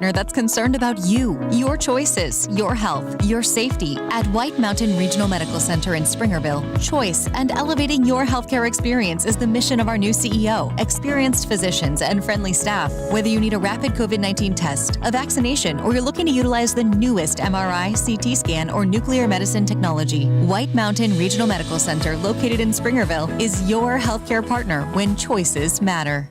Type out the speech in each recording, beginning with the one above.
That's concerned about you, your choices, your health, your safety. At White Mountain Regional Medical Center in Springerville, choice and elevating your healthcare experience is the mission of our new CEO. Experienced physicians and friendly staff. Whether you need a rapid COVID-19 test, a vaccination, or you're looking to utilize the newest MRI, CT scan, or nuclear medicine technology, White Mountain Regional Medical Center, located in Springerville, is your healthcare partner when choices matter.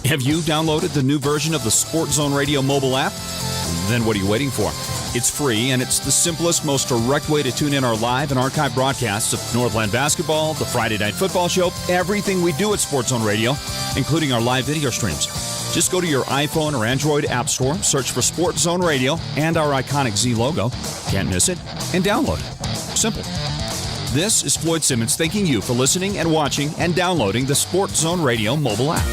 Have you downloaded the new version of the Sports Zone Radio mobile app? Then what are you waiting for? It's free, and it's the simplest, most direct way to tune in our live and archive broadcasts of Northland basketball, the Friday Night Football Show, everything we do at Sports Zone Radio, including our live video streams. Just go to your iPhone or Android app store, search for Sports Zone Radio and our iconic Z logo, can't miss it, and download it. Simple. This is Floyd Simmons thanking you for listening and watching and downloading the Sports Zone Radio mobile app.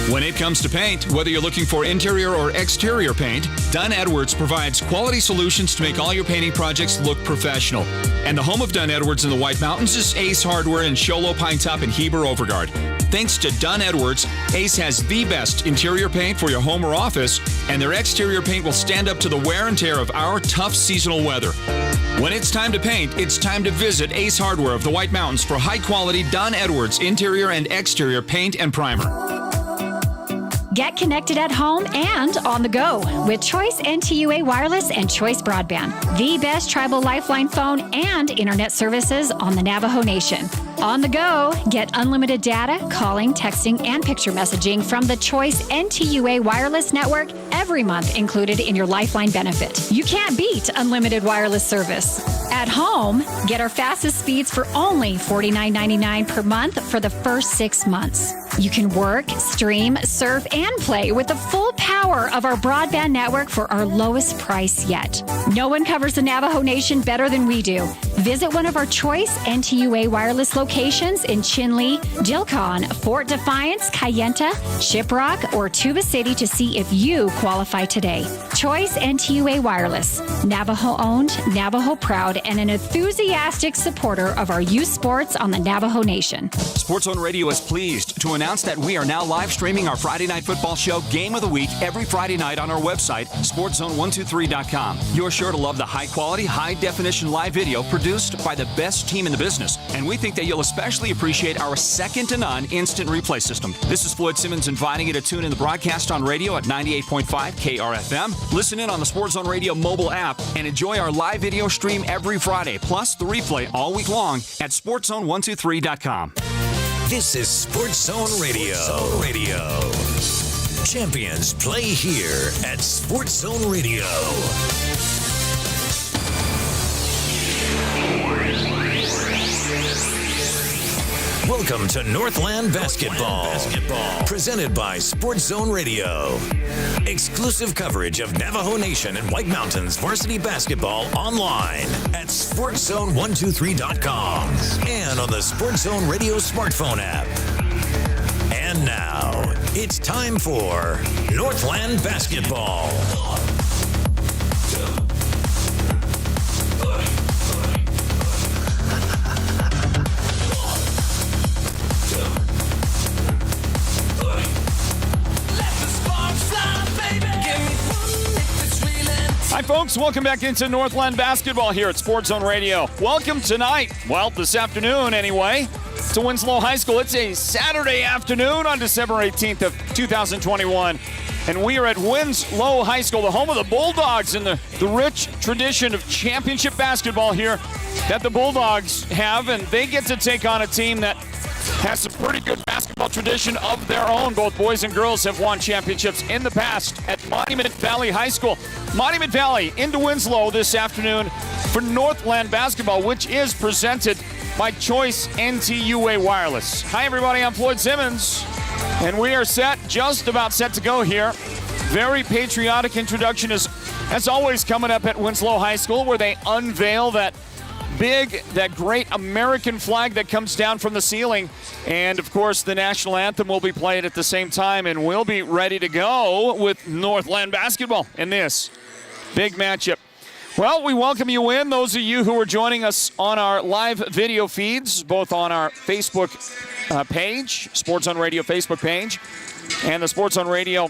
When it comes to paint, whether you're looking for interior or exterior paint, Dunn Edwards provides quality solutions to make all your painting projects look professional. And the home of Dunn Edwards in the White Mountains is Ace Hardware in Show Low, Pine Top, and Heber Overgard. Thanks to Dunn Edwards, Ace has the best interior paint for your home or office, and their exterior paint will stand up to the wear and tear of our tough seasonal weather. When it's time to paint, it's time to visit Ace Hardware of the White Mountains for high-quality Dunn Edwards interior and exterior paint and primer. Get connected at home and on the go with Choice NTUA Wireless and Choice Broadband, the best tribal lifeline phone and internet services on the Navajo Nation. On the go, get unlimited data, calling, texting, and picture messaging from the Choice NTUA Wireless Network every month included in your Lifeline benefit. You can't beat unlimited wireless service. At home, get our fastest speeds for only $49.99 per month for the first 6 months. You can work, stream, surf, and play with the full power of our broadband network for our lowest price yet. No one covers the Navajo Nation better than we do. Visit one of our Choice NTUA wireless locations in Chinle, Dilcon, Fort Defiance, Kayenta, Shiprock, or Tuba City to see if you qualify today. Choice NTUA Wireless, Navajo-owned, Navajo-proud, and an enthusiastic supporter of our youth sports on the Navajo Nation. Sports Zone Radio is pleased to announce that we are now live streaming our Friday Night Football Show Game of the Week every Friday night on our website, sportszone123.com. You're sure to love the high-quality, high-definition live video produced by the best team in the business, and we think that you'll especially appreciate our second-to-none instant replay system. This is Floyd Simmons inviting you to tune in the broadcast on radio at 98.5 KRFM, listen in on the Sports Zone Radio mobile app, and enjoy our live video stream every Friday, plus the replay all week long at sportszone123.com. This is Sports Zone Radio. Champions play here at Sports Zone Radio. Welcome to Northland Basketball. Presented by Sports Zone Radio. Exclusive coverage of Navajo Nation and White Mountains varsity basketball online at sportszone123.com and on the Sports Zone Radio smartphone app. And now, it's time for Northland Basketball. Hi, folks. Welcome back into Northland Basketball here at Sports Zone Radio. Welcome tonight, well, this afternoon anyway, to Winslow High School. It's a Saturday afternoon on December 18th of 2021. And we are at Winslow High School, the home of the Bulldogs, and the rich tradition of championship basketball here that the Bulldogs have. And they get to take on a team that has some pretty good basketball tradition of their own. Both boys and girls have won championships in the past at Monument Valley High School. Monument Valley into Winslow this afternoon for Northland basketball, which is presented by Choice NTUA Wireless. Hi, everybody. I'm Floyd Simmons, and we are just about set to go here. Very patriotic introduction is, as always, coming up at Winslow High School, where they unveil that great American flag that comes down from the ceiling. And, of course, the national anthem will be played at the same time, and we'll be ready to go with Northland basketball in this big matchup. Well, we welcome you in, those of you who are joining us on our live video feeds, both on our Facebook page, Sports on Radio Facebook page, and the Sports on Radio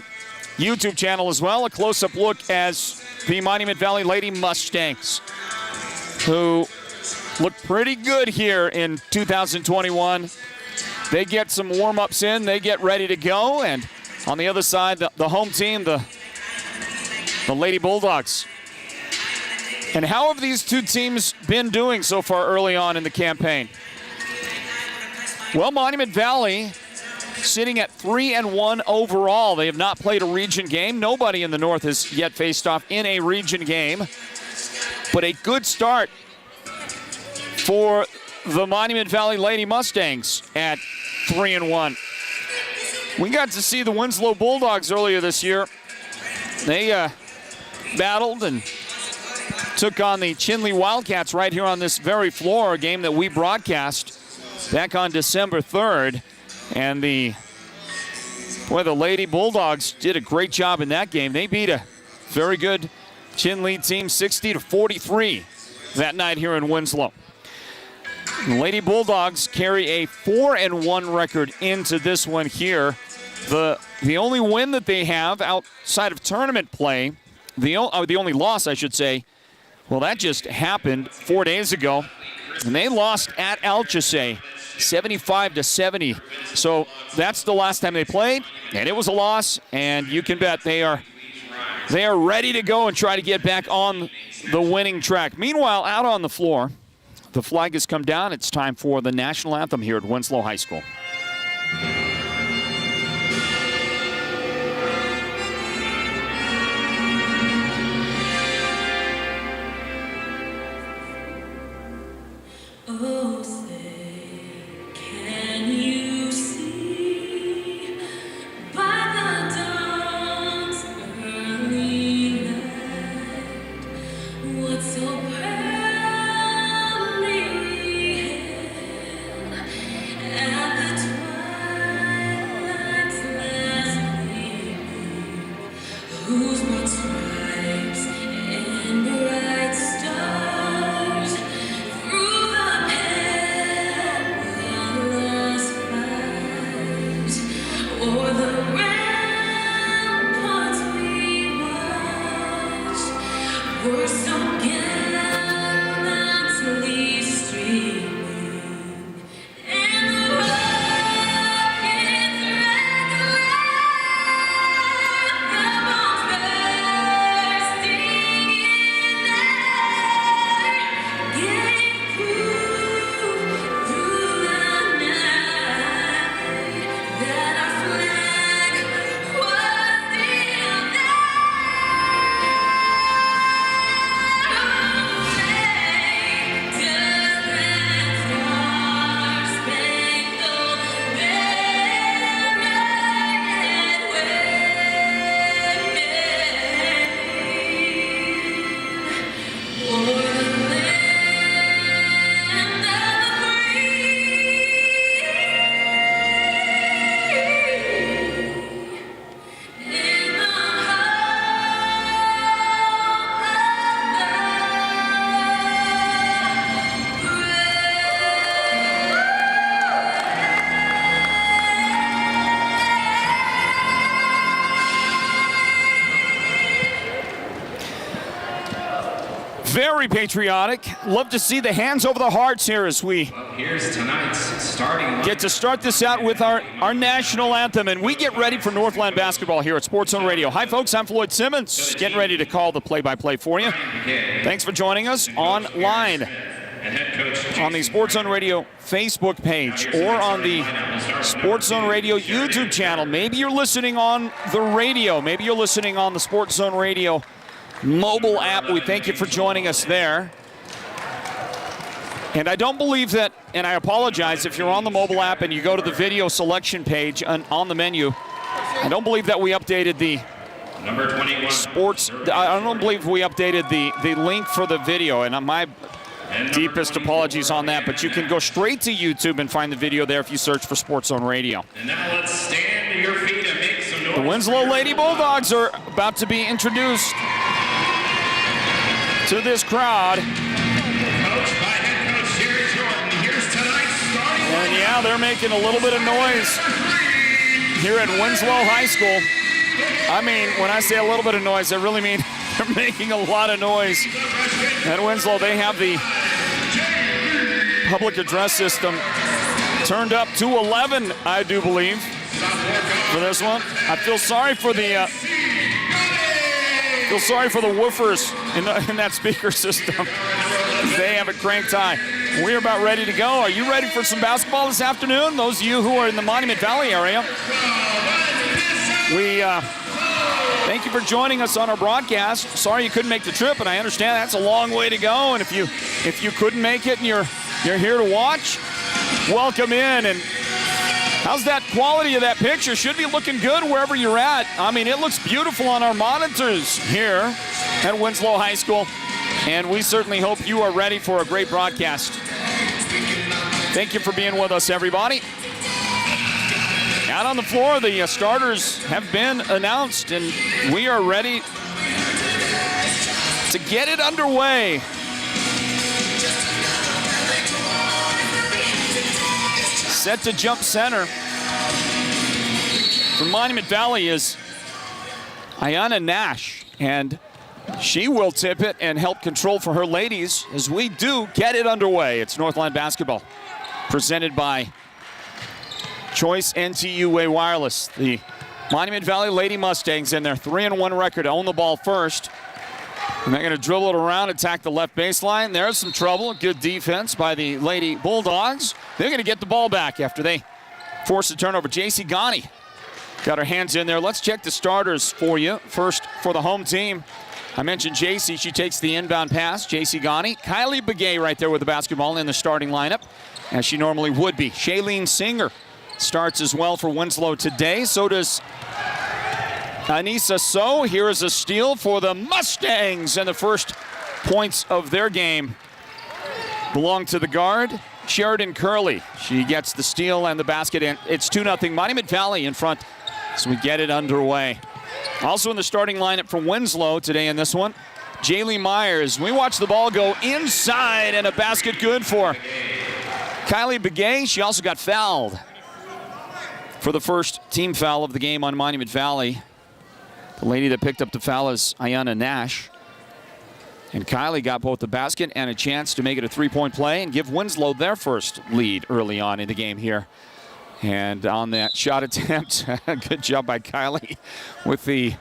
YouTube channel as well. A close-up look as the Monument Valley Lady Mustangs, who look pretty good here in 2021. They get some warm-ups in, they get ready to go, and on the other side, the home team, the Lady Bulldogs. And how have these two teams been doing so far early on in the campaign? Well, Monument Valley sitting at 3-1 overall. They have not played a region game. Nobody in the North has yet faced off in a region game. But a good start for the Monument Valley Lady Mustangs at 3-1. We got to see the Winslow Bulldogs earlier this year. They battled and took on the Chinley Wildcats right here on this very floor, a game that we broadcast back on December 3rd. And the Lady Bulldogs did a great job in that game. They beat a very good Chinley team 60-43 that night here in Winslow. The Lady Bulldogs carry a 4-1 record into this one here. The only win that they have outside of tournament play, the only loss, I should say, well, that just happened 4 days ago, and they lost at Alchese, 75-70. So that's the last time they played, and it was a loss. And you can bet they are ready to go and try to get back on the winning track. Meanwhile, out on the floor, the flag has come down. It's time for the national anthem here at Winslow High School. Oh, say, can you see by the dawn's early light what so proudly hailed at the twilight's last gleaming, whose broad stripes and bright stars through the very patriotic. Love to see the hands over the hearts here as we Here's tonight's starting get to start this out with our national anthem, and we get ready for Northland basketball here at Sports Zone Radio. Hi, folks. I'm Floyd Simmons, getting ready to call the play-by-play for you. Thanks for joining us online on the Sports Zone Radio Facebook page or on the Sports Zone Radio YouTube channel. Maybe you're listening on the radio. Maybe you're listening on the Sports Zone Radio mobile app. We thank you for joining us there. And I don't believe that, and I apologize if you're on the mobile app and you go to the video selection page on the menu, I don't believe that we updated the number 21 sports. I don't believe we updated the link for the video, and my deepest apologies on that, but you can go straight to YouTube and find the video there if you search for Sports Zone Radio. And now let's stand to your feet and make some noise. The Winslow Lady Bulldogs are about to be introduced to this crowd. Coached by head coach Jerry Jordan. Here's tonight's starting And yeah, they're making a little bit of noise here at Winslow High School. I mean, when I say a little bit of noise, I really mean they're making a lot of noise. At Winslow, they have the public address system turned up to 11, I do believe, for this one. I feel sorry for the woofers in that speaker system. They have it cranked high. We're about ready to go. Are you ready for some basketball this afternoon? Those of you who are in the Monument Valley area, we thank you for joining us on our broadcast. Sorry you couldn't make the trip, and I understand that's a long way to go. And if you couldn't make it and you're here to watch, welcome in. And how's that quality of that picture? Should be looking good wherever you're at. I mean, it looks beautiful on our monitors here at Winslow High School, and we certainly hope you are ready for a great broadcast. Thank you for being with us, everybody. Out on the floor, the starters have been announced, and we are ready to get it underway. Set to jump center from Monument Valley is Ayanna Nash, and she will tip it and help control for her ladies as we do get it underway. It's Northland basketball, presented by Choice NTUA Wireless. The Monument Valley Lady Mustangs in their 3-1 record own the ball first. And they're going to dribble it around, attack the left baseline. There's some trouble. Good defense by the Lady Bulldogs. They're going to get the ball back after they force a turnover. J.C. Ghani got her hands in there. Let's check the starters for you. First, for the home team, I mentioned J.C. She takes the inbound pass. J.C. Ghani. Kylie Begay right there with the basketball in the starting lineup, as she normally would be. Shailene Singer starts as well for Winslow today. So does Anissa So. Here is a steal for the Mustangs, and the first points of their game belong to the guard, Sheridan Curley. She gets the steal and the basket, and it's 2-0 Monument Valley in front as we get it underway. Also in the starting lineup for Winslow today in this one, Jaylee Myers. We watch the ball go inside, and a basket good for Kylie Begay. She also got fouled for the first team foul of the game on Monument Valley. The lady that picked up the foul is Ayanna Nash. And Kylie got both the basket and a chance to make it a three-point play and give Winslow their first lead early on in the game here. And on that shot attempt, good job by Kylie with the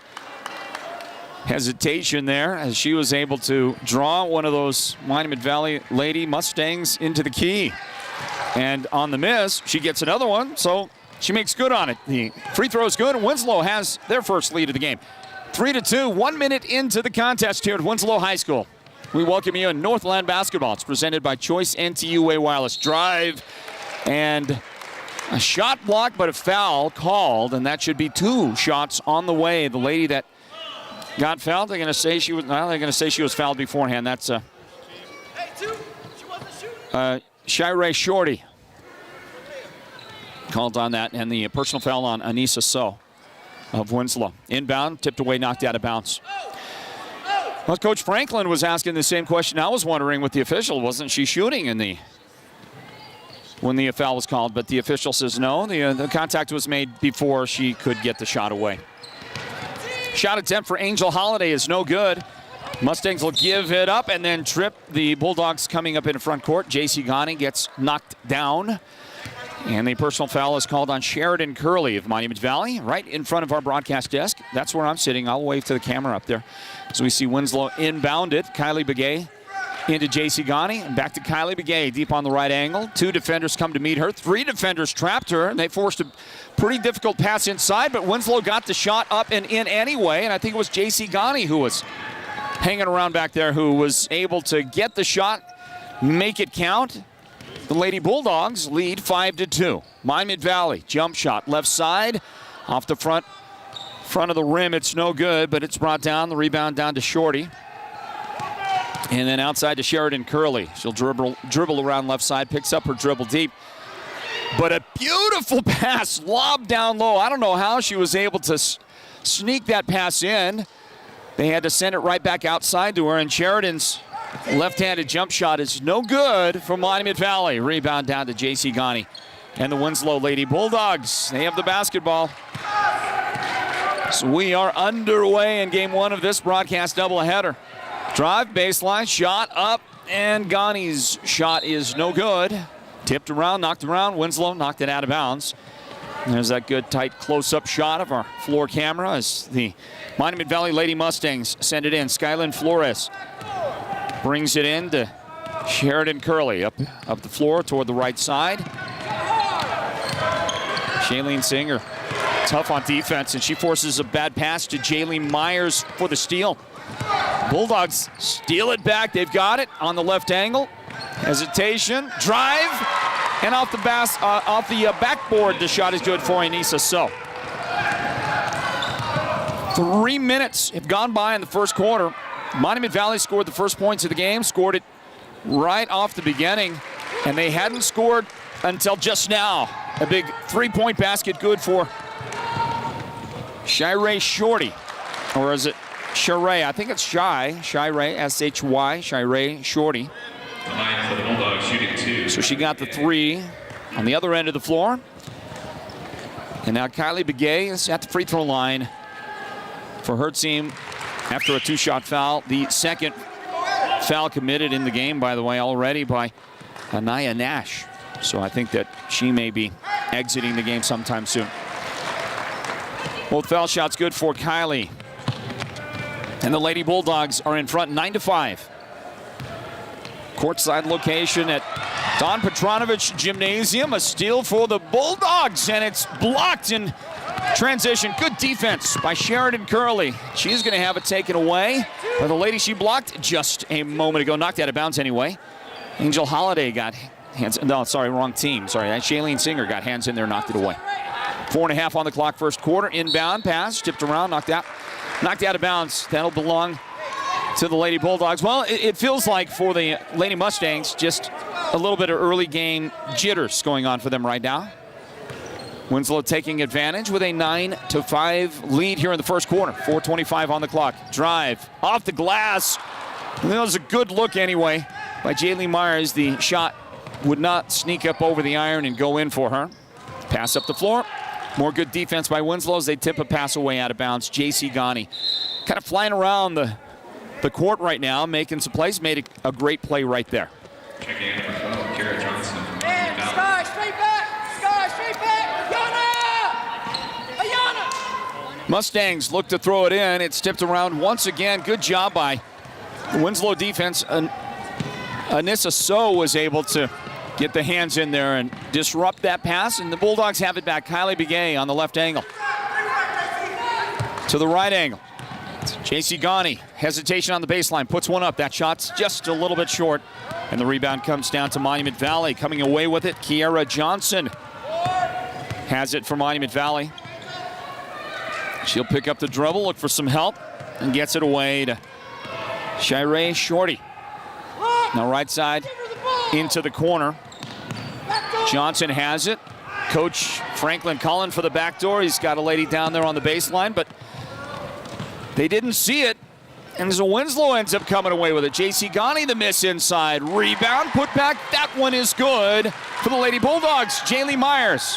hesitation there, as she was able to draw one of those Monument Valley Lady Mustangs into the key. And on the miss, she gets another one, so she makes good on it. The free throw is good, and Winslow has their first lead of the game. 3-2, 1 minute into the contest here at Winslow High School. We welcome you in Northland basketball. It's presented by Choice NTUA Wireless. Drive and a shot block, but a foul called, and that should be 2 shots on the way. The lady that got fouled, they're going to say she was fouled beforehand. That's Shirey Shorty called on that, and the personal foul on Anissa So of Winslow. Inbound, tipped away, knocked out of bounds. Well, Coach Franklin was asking the same question I was wondering with the official. Wasn't she shooting when the foul was called? But the official says no. The contact was made before she could get the shot away. Shot attempt for Angel Holiday is no good. Mustangs will give it up and then trip the Bulldogs coming up in front court. J.C. Ghani gets knocked down. And the personal foul is called on Sheridan Curley of Monument Valley, right in front of our broadcast desk. That's where I'm sitting. I'll wave to the camera up there. So we see Winslow inbound it. Kylie Begay into J.C. Ghani. And back to Kylie Begay, deep on the right angle. 2 defenders come to meet her. 3 defenders trapped her, and they forced a pretty difficult pass inside, but Winslow got the shot up and in anyway, and I think it was J.C. Ghani who was hanging around back there who was able to get the shot, make it count. The Lady Bulldogs lead 5-2. Monument Valley, jump shot, left side, off the front of the rim. It's no good, but it's brought down. The rebound down to Shorty. And then outside to Sheridan Curley. She'll dribble around left side, picks up her dribble deep. But a beautiful pass, lobbed down low. I don't know how she was able to sneak that pass in. They had to send it right back outside to her, and Sheridan's left-handed jump shot is no good for Monument Valley. Rebound down to J.C. Ghani and the Winslow Lady Bulldogs. They have the basketball. So we are underway in game 1 of this broadcast doubleheader. Drive, baseline, shot up, and Ghani's shot is no good. Tipped around, knocked around. Winslow knocked it out of bounds. And there's that good, tight, close-up shot of our floor camera as the Monument Valley Lady Mustangs send it in. Skylyn Flores brings it in to Sheridan Curley up the floor toward the right side. Shailene Singer, tough on defense, and she forces a bad pass to Jaylee Myers for the steal. Bulldogs steal it back. They've got it on the left angle. Hesitation, drive, and off the backboard, the shot is good for Anissa So. 3 minutes have gone by in the first quarter. Monument Valley scored the first points of the game, scored it right off the beginning, and they hadn't scored until just now. A big 3-point basket good for Shirey Shorty, or is it Shirey? I think it's Shirey, S-H-Y, Shirey Shorty. For the Bulldogs, shooting 2. So she got the 3 on the other end of the floor. And now Kylie Begay is at the free throw line for her team after a 2-shot foul. The second foul committed in the game, by the way, already by Anaya Nash. So I think that she may be exiting the game sometime soon. Both foul shots good for Kylie. And the Lady Bulldogs are in front 9-5. Courtside location at Don Petronovich Gymnasium. A steal for the Bulldogs, and it's blocked in transition. Good defense by Sheridan Curley. She's going to have it taken away by the lady she blocked just a moment ago. Knocked out of bounds anyway. Angel Holiday got hands. No, sorry, wrong team. Sorry, Shailene Singer got hands in there, knocked it away. 4.5 on the clock, first quarter. Inbound pass, tipped around, knocked out of bounds. That'll belong to the Lady Bulldogs. Well, it feels like for the Lady Mustangs, just a little bit of early game jitters going on for them right now. Winslow taking advantage with a 9-5 lead here in the first quarter. 4:25 on the clock. Drive off the glass. That was a good look anyway by Jaylee Myers. The shot would not sneak up over the iron and go in for her. Pass up the floor. More good defense by Winslow as they tip a pass away out of bounds. J.C. Ghani kind of flying around the court right now, making some plays. Made a great play right there. Checking in number 12, Kara Johnson. Sky, straight back, Ayana! Mustangs look to throw it in. It's tipped around once again. Good job by Winslow defense. Anissa So was able to get the hands in there and disrupt that pass, and the Bulldogs have it back. Kylie Begay on the left angle. To the right angle. J.C. Ghani, hesitation on the baseline, puts one up. That shot's just a little bit short. And the rebound comes down to Monument Valley. Coming away with it, Kiara Johnson has it for Monument Valley. She'll pick up the dribble, look for some help, and gets it away to Shirey Shorty. Now right side into the corner. Johnson has it. Coach Franklin Cullen for the back door. He's got a lady down there on the baseline, but they didn't see it. And so Winslow ends up coming away with it. J.C. Ghani, the miss inside. Rebound, put back. That one is good for the Lady Bulldogs. Jaylee Myers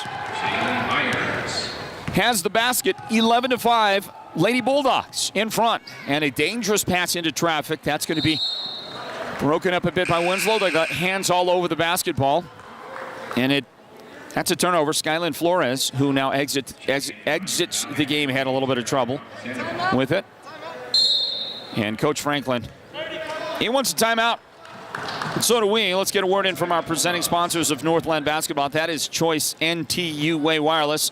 has the basket. 11-5. Lady Bulldogs in front, and a dangerous pass into traffic. That's going to be broken up a bit by Winslow. They got hands all over the basketball, and that's a turnover. Skylyn Flores, who now exits the game, had a little bit of trouble with it. And Coach Franklin, he wants a timeout. And so do we. Let's get a word in from our presenting sponsors of Northland Basketball. That is Choice NTUA Wireless.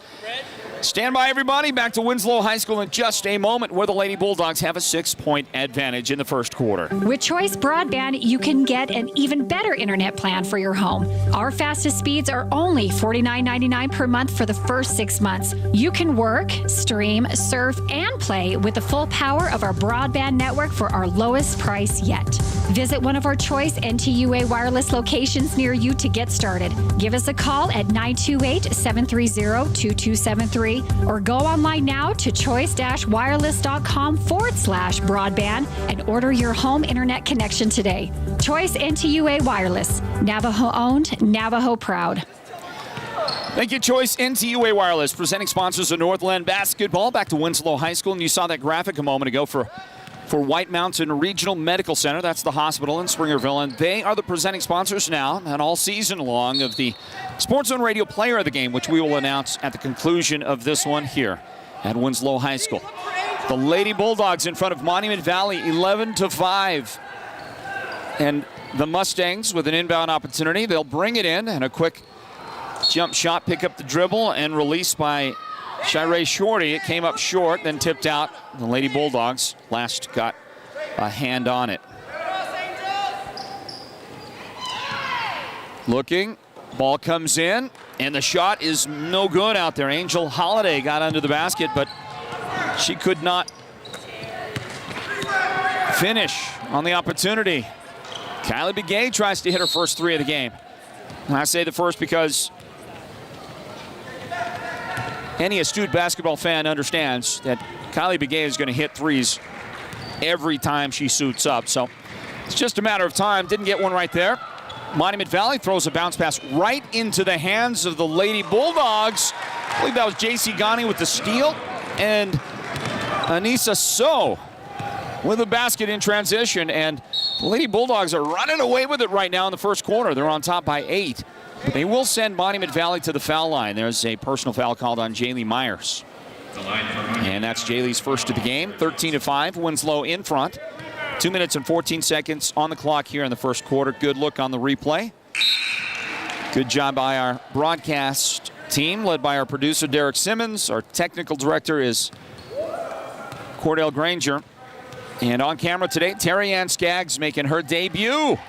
Stand by, everybody. Back to Winslow High School in just a moment, where the Lady Bulldogs have a 6-point advantage in the first quarter. With Choice Broadband, you can get an even better internet plan for your home. Our fastest speeds are only $49.99 per month for the first 6 months. You can work, stream, surf, and play with the full power of our broadband network for our lowest price yet. Visit one of our Choice NTUA wireless locations near you to get started. Give us a call at 928-730-2273 or go online now to choice-wireless.com/broadband and order your home internet connection today. Choice NTUA Wireless. Navajo owned, Navajo proud. Thank you, Choice NTUA Wireless, presenting sponsors of Northland Basketball. Back to Winslow High School, and you saw that graphic a moment ago for White Mountain Regional Medical Center. That's the hospital in Springerville, and they are the presenting sponsors now and all season long of the Sports Zone Radio Player of the Game, which we will announce at the conclusion of this one here at Winslow High School. The Lady Bulldogs in front of Monument Valley, 11-5. And the Mustangs with an inbound opportunity. They'll bring it in, and a quick jump shot, pick up the dribble, and release by Shirey Shorty. It came up short, then tipped out. The Lady Bulldogs last got a hand on it. Looking, ball comes in, and the shot is no good out there. Angel Holiday got under the basket, but she could not finish on the opportunity. Kylie Begay tries to hit her first three of the game. And I say the first because any astute basketball fan understands that Kylie Begay is going to hit threes every time she suits up. So it's just a matter of time. Didn't get one right there. Monument Valley throws a bounce pass right into the hands of the Lady Bulldogs. I believe that was J.C. Ghani with the steal. And Anissa So with a basket in transition. And the Lady Bulldogs are running away with it right now in the first quarter. They're on top by 8. But they will send Monument Valley to the foul line. There's a personal foul called on Jaylee Myers. And that's Jaylee's first of the game. 13-5, Winslow in front. 2 minutes and 14 seconds on the clock here in the first quarter. Good look on the replay. Good job by our broadcast team, led by our producer, Derek Simmons. Our technical director is Cordell Granger. And on camera today, Terry Ann Skaggs making her debut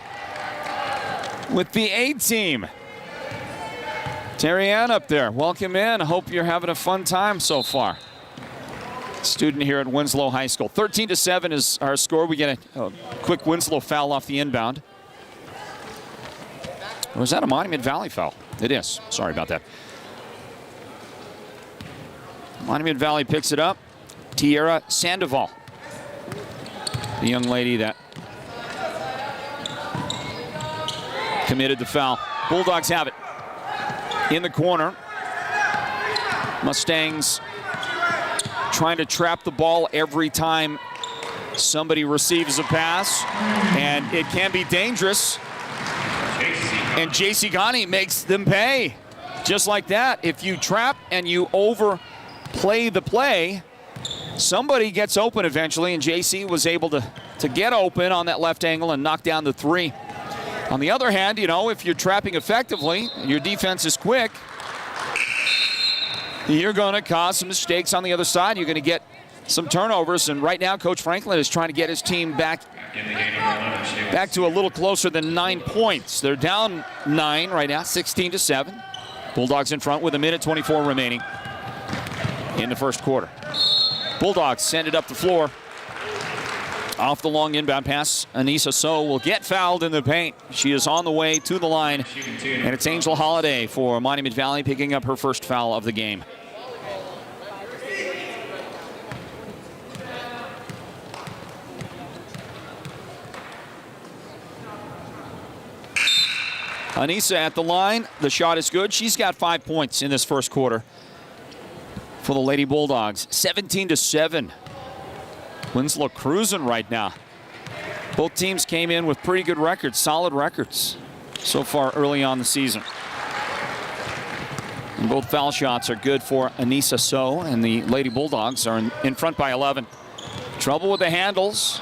with the A team. Terry Ann up there, welcome in. I hope you're having a fun time so far. Student here at Winslow High School. 13-7 is our score. We get a quick Winslow foul off the inbound. Or was that a Monument Valley foul? It is. Sorry about that. Monument Valley picks it up. Tierra Sandoval, the young lady that committed the foul. Bulldogs have it in the corner. Mustangs trying to trap the ball every time somebody receives a pass, and it can be dangerous. And J.C. Ghani makes them pay. Just like that, if you trap and you overplay the play, somebody gets open eventually, and J.C. was able to get open on that left angle and knock down the three. On the other hand, you know, if you're trapping effectively and your defense is quick, you're going to cause some mistakes on the other side. You're going to get some turnovers, and right now Coach Franklin is trying to get his team back to a little closer than 9 points. They're down 9 right now, 16-7. Bulldogs in front with 1:24 remaining in the first quarter. Bulldogs send it up the floor. Off the long inbound pass, Anissa So will get fouled in the paint. She is on the way to the line, and it's Angel Holiday for Monument Valley picking up her first foul of the game. Anissa at the line. The shot is good. She's got 5 points in this first quarter for the Lady Bulldogs. 17-7. Winslow cruising right now. Both teams came in with pretty good records, solid records so far early on the season. And both foul shots are good for Anissa So, and the Lady Bulldogs are in front by 11. Trouble with the handles.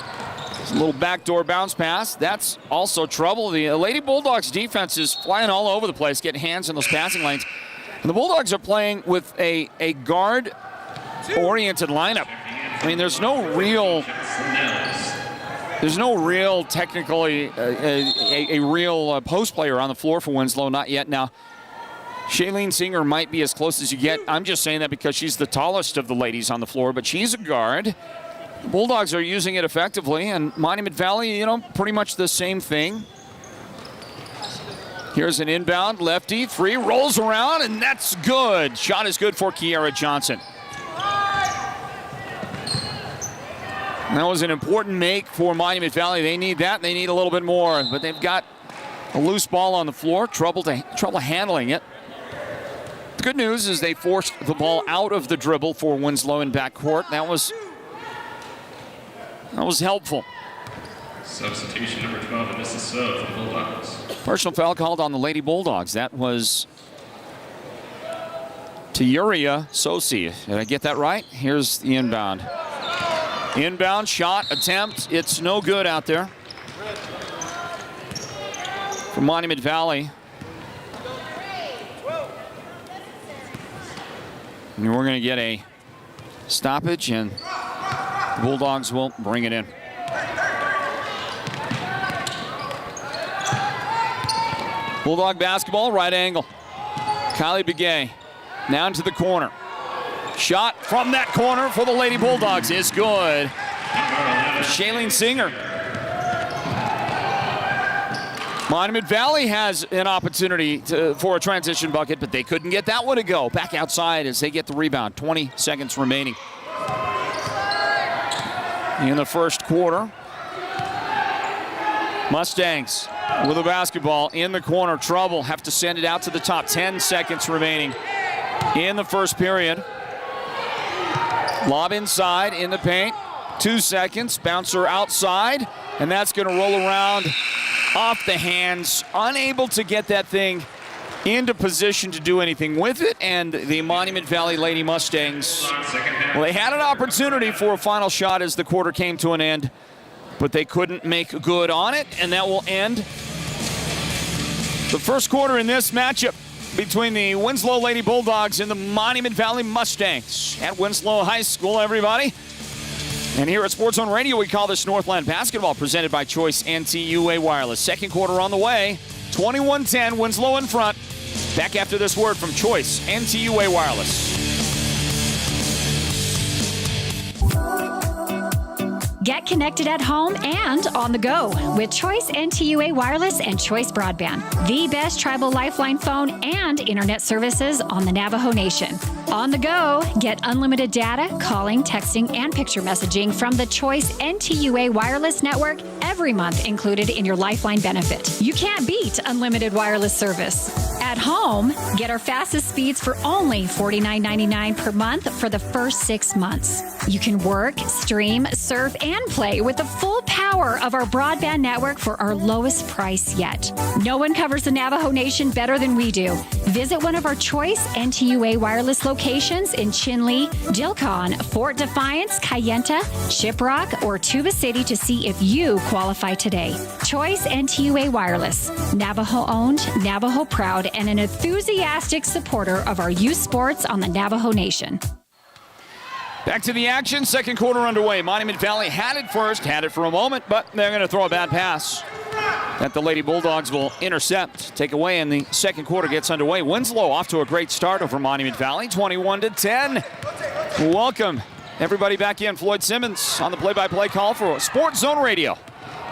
A little backdoor bounce pass. That's also trouble. The Lady Bulldogs defense is flying all over the place, getting hands in those passing lanes. And the Bulldogs are playing with a guard-oriented lineup. I mean, there's no real technically a real post player on the floor for Winslow, not yet. Now, Shailene Singer might be as close as you get. I'm just saying that because she's the tallest of the ladies on the floor, but she's a guard. The Bulldogs are using it effectively, and Monument Valley, you know, pretty much the same thing. Here's an inbound, lefty, three, rolls around, and that's good. Shot is good for Kiara Johnson. That was an important make for Monument Valley. They need that, and they need a little bit more, but they've got a loose ball on the floor, trouble handling it. The good news is they forced the ball out of the dribble for Winslow in backcourt. That was helpful. Substitution number 12, Anissa So for the Bulldogs. Personal foul called on the Lady Bulldogs. That was Tiuria Sosi. Did I get that right? Here's the inbound. Inbound shot attempt. It's no good out there for Monument Valley. And we're going to get a stoppage, and the Bulldogs will bring it in. Bulldog basketball, right angle. Kylie Begay now into the corner. Shot from that corner for the Lady Bulldogs is good. Shailene Singer. Monument Valley has an opportunity for a transition bucket, but they couldn't get that one to go. Back outside as they get the rebound. 20 seconds remaining in the first quarter. Mustangs with the basketball in the corner. Trouble. Have to send it out to the top. 10 seconds remaining in the first period. Lob inside in the paint. 2 seconds. Bouncer outside. And that's going to roll around off the hands. Unable to get that thing into position to do anything with it. And the Monument Valley Lady Mustangs, well, they had an opportunity for a final shot as the quarter came to an end, but they couldn't make good on it. And that will end the first quarter in this matchup between the Winslow Lady Bulldogs and the Monument Valley Mustangs at Winslow High School, everybody. And here at Sports Zone Radio, we call this Northland Basketball, presented by Choice NTUA Wireless. Second quarter on the way, 21-10, Winslow in front. Back after this word from Choice NTUA Wireless. Get connected at home and on the go with Choice NTUA Wireless and Choice Broadband, the best tribal lifeline phone and internet services on the Navajo Nation. On the go, get unlimited data, calling, texting, and picture messaging from the Choice NTUA Wireless Network every month included in your Lifeline benefit. You can't beat unlimited wireless service. At home, get our fastest speeds for only $49.99 per month for the first 6 months. You can work, stream, surf, and play with the full power of our broadband network for our lowest price yet. No one covers the Navajo Nation better than we do. Visit one of our Choice NTUA wireless locations in Chinle, Dilcon, Fort Defiance, Kayenta, Shiprock, or Tuba City to see if you qualify today. Choice NTUA Wireless, Navajo-owned, Navajo-proud, and an enthusiastic supporter of our youth sports on the Navajo Nation. Back to the action, second quarter underway. Monument Valley had it first, had it for a moment, but they're going to throw a bad pass that the Lady Bulldogs will intercept, take away, and the second quarter gets underway. Winslow off to a great start over Monument Valley, 21-10. Welcome everybody back in. Floyd Simmons on the play-by-play call for Sports Zone Radio.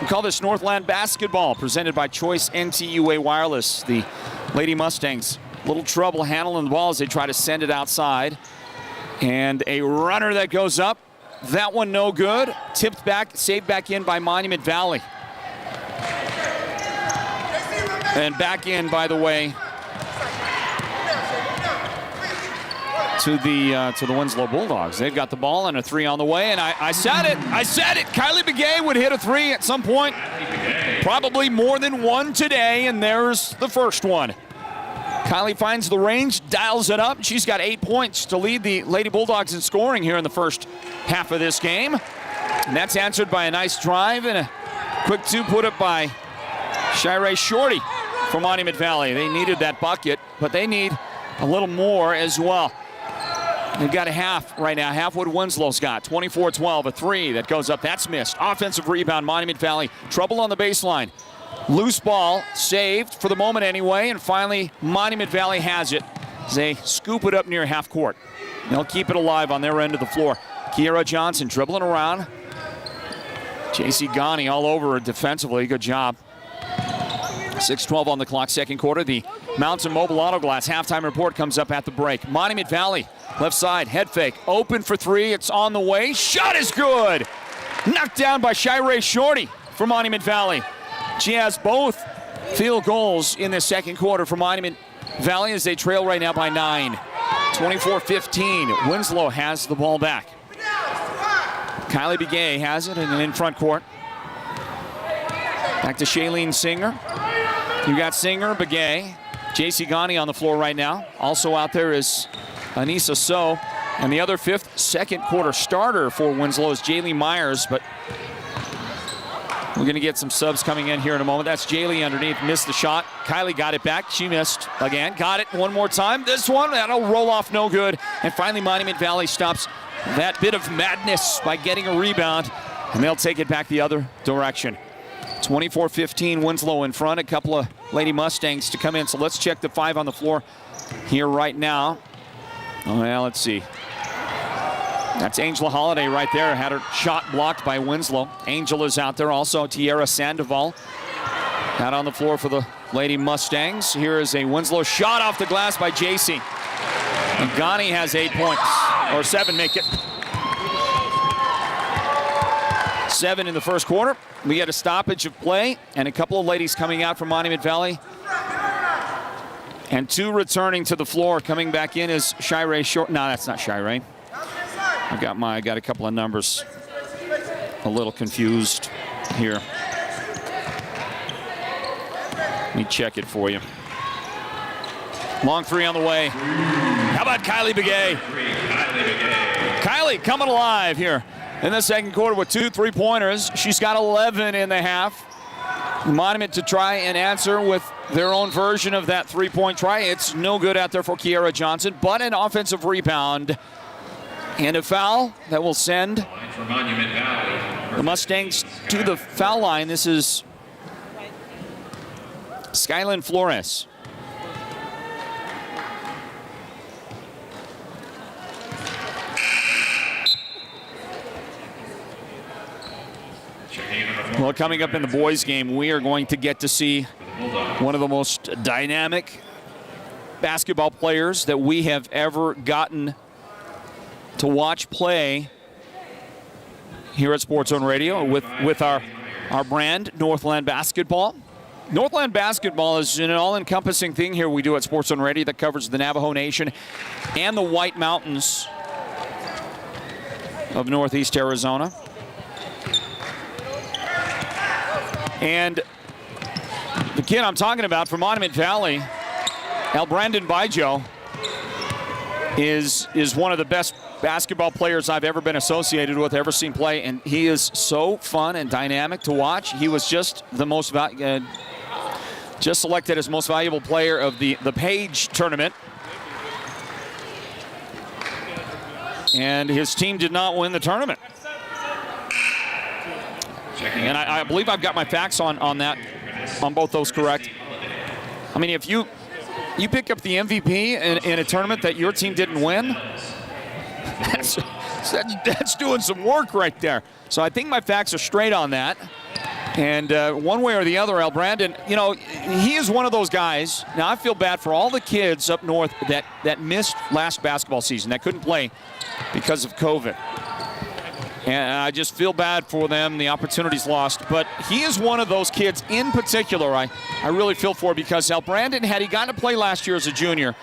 We call this Northland Basketball, presented by Choice NTUA Wireless. The Lady Mustangs, a little trouble handling the ball as they try to send it outside. And a runner that goes up. That one no good. Tipped back, saved back in by Monument Valley. And back in, by the way, to the Winslow Bulldogs. They've got the ball and a 3 on the way, and I said it. Kylie Begay would hit a 3 at some point. Probably more than one today, and there's the first one. Kylie finds the range, dials it up. She's got 8 points to lead the Lady Bulldogs in scoring here in the first half of this game. And that's answered by a nice drive and a quick 2 put up by Shirey Shorty from Monument Valley. They needed that bucket, but they need a little more as well. They've got a half right now. Half what Winslow's got. 24-12, a 3 that goes up. That's missed. Offensive rebound, Monument Valley. Trouble on the baseline. Loose ball, saved for the moment anyway, and finally Monument Valley has it as they scoop it up near half court. They'll keep it alive on their end of the floor. Kiera Johnson dribbling around. JC Ghani all over her defensively. Good job. 6:12 on the clock, second quarter. The Mountain Mobile Auto Glass halftime report comes up at the break. Monument Valley, left side, head fake, open for 3. It's on the way. Shot is good. Knocked down by Shirey Shorty for Monument Valley. She has both field goals in the second quarter for Monument Valley as they trail right now by 9. 24-15. Winslow has the ball back. Kylie Begay has it in front court. Back to Shailene Singer. You got Singer, Begay, JC Ghani on the floor right now. Also out there is Anissa So. And the other fifth, second quarter starter for Winslow is Jaylee Myers, but we're going to get some subs coming in here in a moment. That's Jaylee underneath, missed the shot. Kylie got it back. She missed again. Got it one more time. This one, that'll roll off no good. And finally, Monument Valley stops that bit of madness by getting a rebound, and they'll take it back the other direction. 24-15, Winslow in front. A couple of Lady Mustangs to come in. So let's check the 5 on the floor here right now. Well, let's see. That's Angela Holiday right there. Had her shot blocked by Winslow. Angel is out there. Also, Tierra Sandoval out on the floor for the Lady Mustangs. Here is a Winslow shot off the glass by JC. And Ghani has 8 points, or 7 make it. 7 in the first quarter. We had a stoppage of play and a couple of ladies coming out from Monument Valley. And 2 returning to the floor. Coming back in is Shirey Short. No, that's not Shirey. I got a couple of numbers a little confused here. Let me check it for you. Long 3 on the way. How about Kylie Begay? Kylie coming alive here in the second quarter with 2 3-pointers. She's got 11 in the half. Monument to try and answer with their own version of that 3-point try. It's no good out there for Kiera Johnson, but an offensive rebound. And a foul that will send the Mustangs to the foul line. This is Skylyn Flores. Well, coming up in the boys' game, we are going to get to see one of the most dynamic basketball players that we have ever gotten to watch play here at Sports Zone Radio with our brand, Northland Basketball. Northland Basketball is an all-encompassing thing here we do at Sports Zone Radio that covers the Navajo Nation and the White Mountains of Northeast Arizona. And the kid I'm talking about from Monument Valley, Brandon Baijo, is one of the best basketball players I've ever been associated with, ever seen play, and he is so fun and dynamic to watch. He was just the most just selected as most valuable player of the Page tournament, and his team did not win the tournament. And I believe I've got my facts on that, on both those correct. I mean, if you pick up the MVP in a tournament that your team didn't win, that's doing some work right there. So I think my facts are straight on that. And one way or the other, Brandon, you know, he is one of those guys. Now, I feel bad for all the kids up north that missed last basketball season, that couldn't play because of COVID. And I just feel bad for them, the opportunities lost. But he is one of those kids in particular I really feel for, because Brandon, had he gotten to play last year as a junior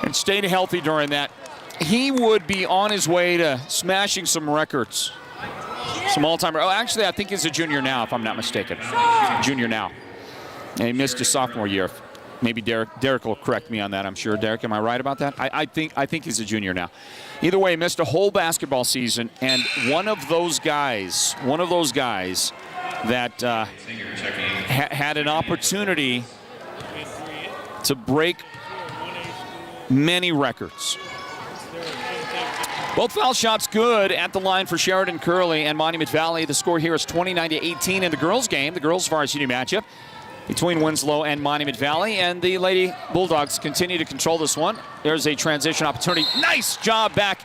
and stayed healthy during that, he would be on his way to smashing some records. Some all-time. Oh, actually, I think he's a junior now, if I'm not mistaken. Junior now. And he missed his sophomore year. Maybe Derek will correct me on that, I'm sure. Derek, am I right about that? I think he's a junior now. Either way, he missed a whole basketball season, and one of those guys that had an opportunity to break many records. Both foul shots good at the line for Sheridan Curley and Monument Valley. The score here is 29-18 in the girls' game, the girls' varsity matchup between Winslow and Monument Valley. And the Lady Bulldogs continue to control this one. There's a transition opportunity. Nice job back,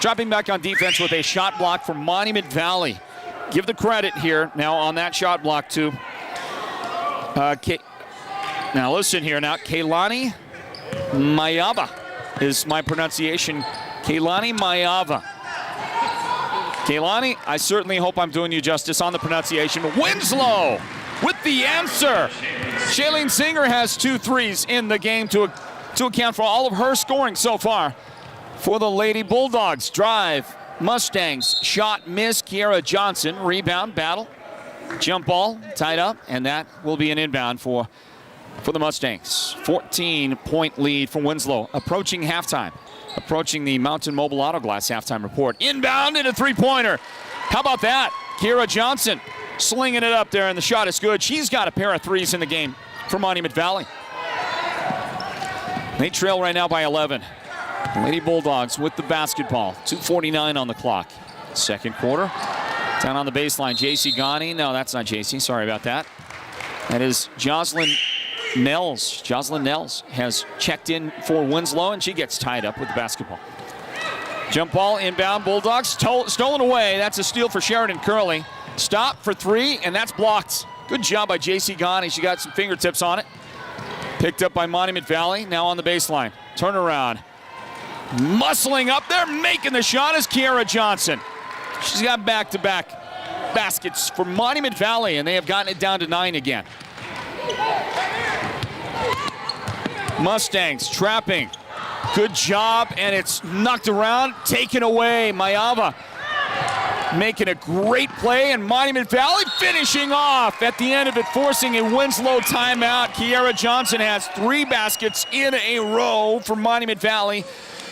dropping back on defense with a shot block from Monument Valley. Give the credit here now on that shot block to now listen here now, Kaylani Mayava is my pronunciation. Kaylani Mayava. Kaylani, I certainly hope I'm doing you justice on the pronunciation. Winslow with the answer. Shailene Singer has 2 threes in the game to account for all of her scoring so far for the Lady Bulldogs. Drive, Mustangs, shot, miss. Kiara Johnson, rebound, battle. Jump ball, tied up, and that will be an inbound for the Mustangs. 14-point lead for Winslow, approaching halftime. Approaching the Mountain Mobile Auto Glass halftime report. Inbound and a three-pointer. How about that? Kiara Johnson slinging it up there, and the shot is good. She's got a pair of threes in the game for Monument Valley. They trail right now by 11. Lady Bulldogs with the basketball. 2:49 on the clock. Second quarter. Down on the baseline, JC Ghani. No, that's not JC. Sorry about that. That is Jocelyn Nels. Jocelyn Nels has checked in for Winslow, and she gets tied up with the basketball. Jump ball, inbound, Bulldogs, stolen away. That's a steal for Sheridan Curley. Stop for 3, and that's blocked. Good job by JC Ghani. She got some fingertips on it. Picked up by Monument Valley, now on the baseline. Turnaround. Muscling up there, making the shot is Kiara Johnson. She's got back-to-back baskets for Monument Valley, and they have gotten it down to 9 again. Mustangs trapping. Good job, and it's knocked around, taken away. Mayava making a great play, and Monument Valley finishing off at the end of it, forcing a Winslow timeout. Kiara Johnson has 3 baskets in a row for Monument Valley.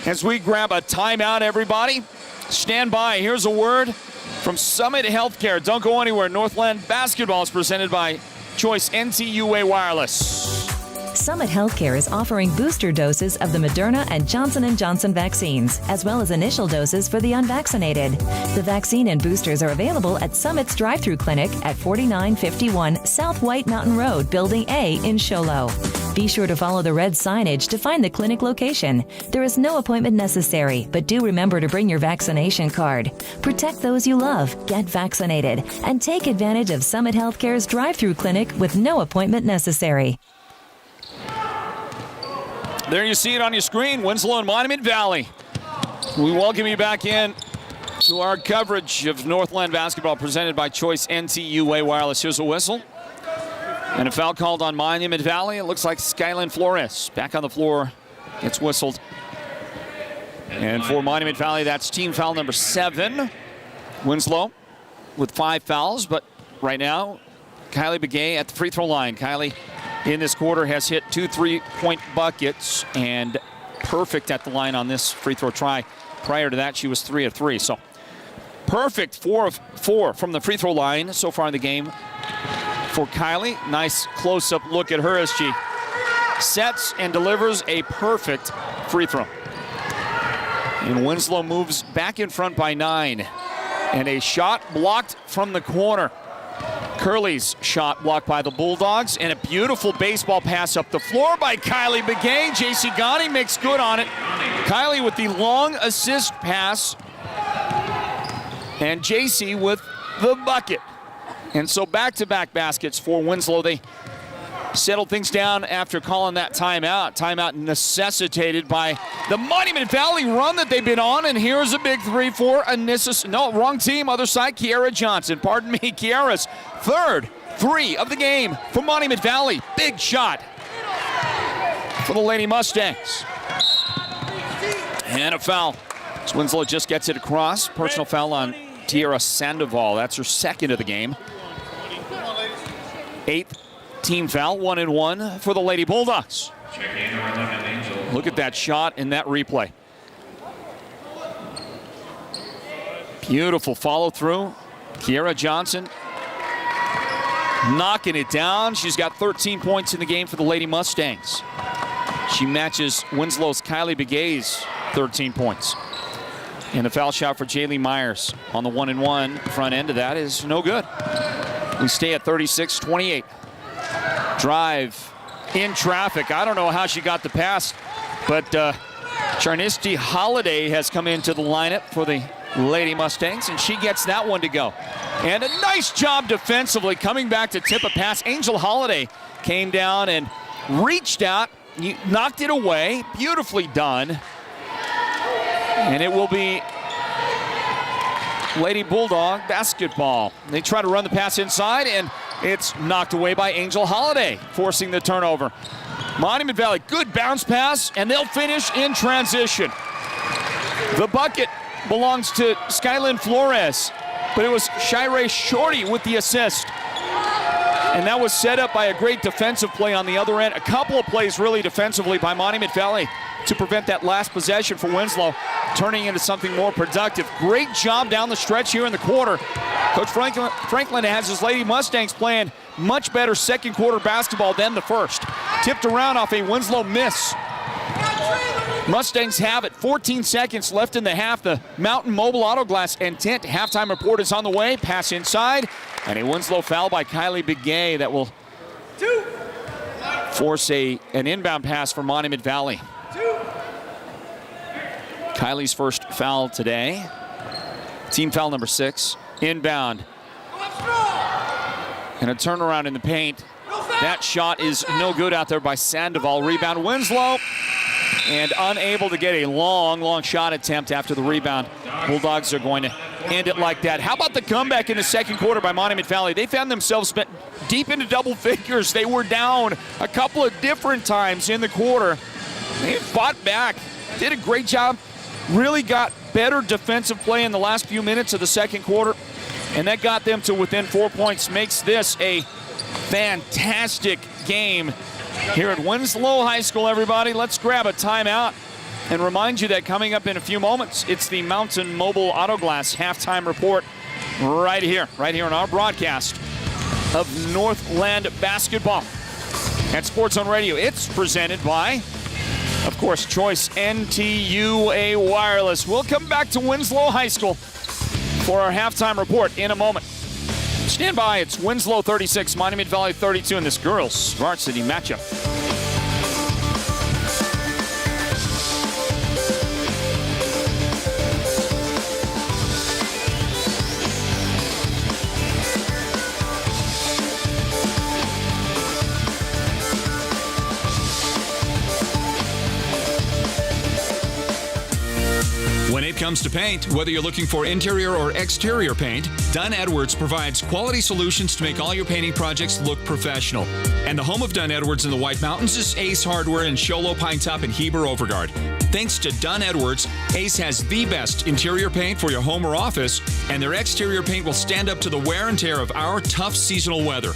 As we grab a timeout, everybody, stand by. Here's a word from Summit Healthcare. Don't go anywhere. Northland basketball is presented by Choice NTUA Wireless. Summit Healthcare is offering booster doses of the Moderna and Johnson & Johnson vaccines, as well as initial doses for the unvaccinated. The vaccine and boosters are available at Summit's drive-thru clinic at 4951 South White Mountain Road, Building A in Show Low. Be sure to follow the red signage to find the clinic location. There is no appointment necessary, but do remember to bring your vaccination card. Protect those you love, get vaccinated, and take advantage of Summit Healthcare's drive-thru clinic with no appointment necessary. There you see it on your screen, Winslow and Monument Valley. We welcome you back in to our coverage of Northland basketball presented by Choice NTUA Wireless. Here's a whistle. And a foul called on Monument Valley. It looks like Skylin Flores back on the floor. Gets whistled. And for Monument Valley, that's team foul number 7. Winslow with 5 fouls, but right now, Kylie Begay at the free throw line. Kylie in this quarter has hit 2 3-point buckets and perfect at the line on this free throw try. Prior to that, she was 3 of 3. So perfect 4 of 4 from the free throw line so far in the game for Kylie. Nice close-up look at her as she sets and delivers a perfect free throw. And Winslow moves back in front by 9. And a shot blocked from the corner. Curley's shot blocked by the Bulldogs, and a beautiful baseball pass up the floor by Kylie Begay. JC Ghani makes good on it. Kylie with the long assist pass, and JC with the bucket. And so back-to-back baskets for Winslow. They settled things down after calling that timeout. Timeout necessitated by the Monument Valley run that they've been on. And here's a big 3 for Anissa. No, wrong team. Other side, Kiara Johnson. Pardon me, Kiara's third 3 of the game for Monument Valley. Big shot for the Lady Mustangs. And a foul. So Winslow just gets it across. Personal foul on Tiara Sandoval. That's her second of the game. 8th team foul, 1-1 for the Lady Bulldogs. Look at that shot in that replay. Beautiful follow through. Kiera Johnson knocking it down. She's got 13 points in the game for the Lady Mustangs. She matches Winslow's Kylie Begay's 13 points. And the foul shot for Jaylee Myers on the 1-1 front end of that is no good. We stay at 36-28. Drive in traffic. I don't know how she got the pass, but Charnisti Holiday has come into the lineup for the Lady Mustangs, and she gets that one to go. And a nice job defensively coming back to tip a pass. Angel Holiday came down and reached out, knocked it away. Beautifully done. And it will be Lady Bulldog basketball. They try to run the pass inside, and it's knocked away by Angel Holiday, forcing the turnover. Monument Valley, good bounce pass, and they'll finish in transition. The bucket belongs to Skylyn Flores, but it was Shirey Shorty with the assist. And that was set up by a great defensive play on the other end. A couple of plays really defensively by Monument Valley to prevent that last possession for Winslow, turning into something more productive. Great job down the stretch here in the quarter. Coach Franklin has his Lady Mustangs playing much better second quarter basketball than the first. Tipped around off a Winslow miss. Mustangs have it. 14 seconds left in the half. The Mountain Mobile Auto Glass and Tint halftime report is on the way. Pass inside. And a Winslow foul by Kylie Begay that will force an inbound pass for Monument Valley. Kylie's first foul today. Team foul number 6. Inbound. And a turnaround in the paint. That shot is no good out there by Sandoval. Rebound Winslow. And unable to get a long shot attempt after the rebound. Bulldogs are going to end it like that. How about the comeback in the second quarter by Monument Valley? They found themselves deep into double figures. They were down a couple of different times in the quarter. They fought back, did a great job, really got better defensive play in the last few minutes of the second quarter, and that got them to within 4 points. Makes this a fantastic game here at Winslow High School, everybody. Let's grab a timeout and remind you that coming up in a few moments, it's the Mountain Mobile Auto Glass halftime report right here on our broadcast of Northland basketball at Sports Zone Radio. It's presented by, of course, Choice NTUA Wireless. We'll come back to Winslow High School for our halftime report in a moment. Stand by. It's Winslow 36, Monument Valley 32 in this girls' varsity matchup. When it comes to paint, whether you're looking for interior or exterior paint, Dunn Edwards provides quality solutions to make all your painting projects look professional. And the home of Dunn Edwards in the White Mountains is Ace Hardware in Show Low, Pine Top, and Heber Overgard. Thanks to Dunn Edwards, Ace has the best interior paint for your home or office, and their exterior paint will stand up to the wear and tear of our tough seasonal weather.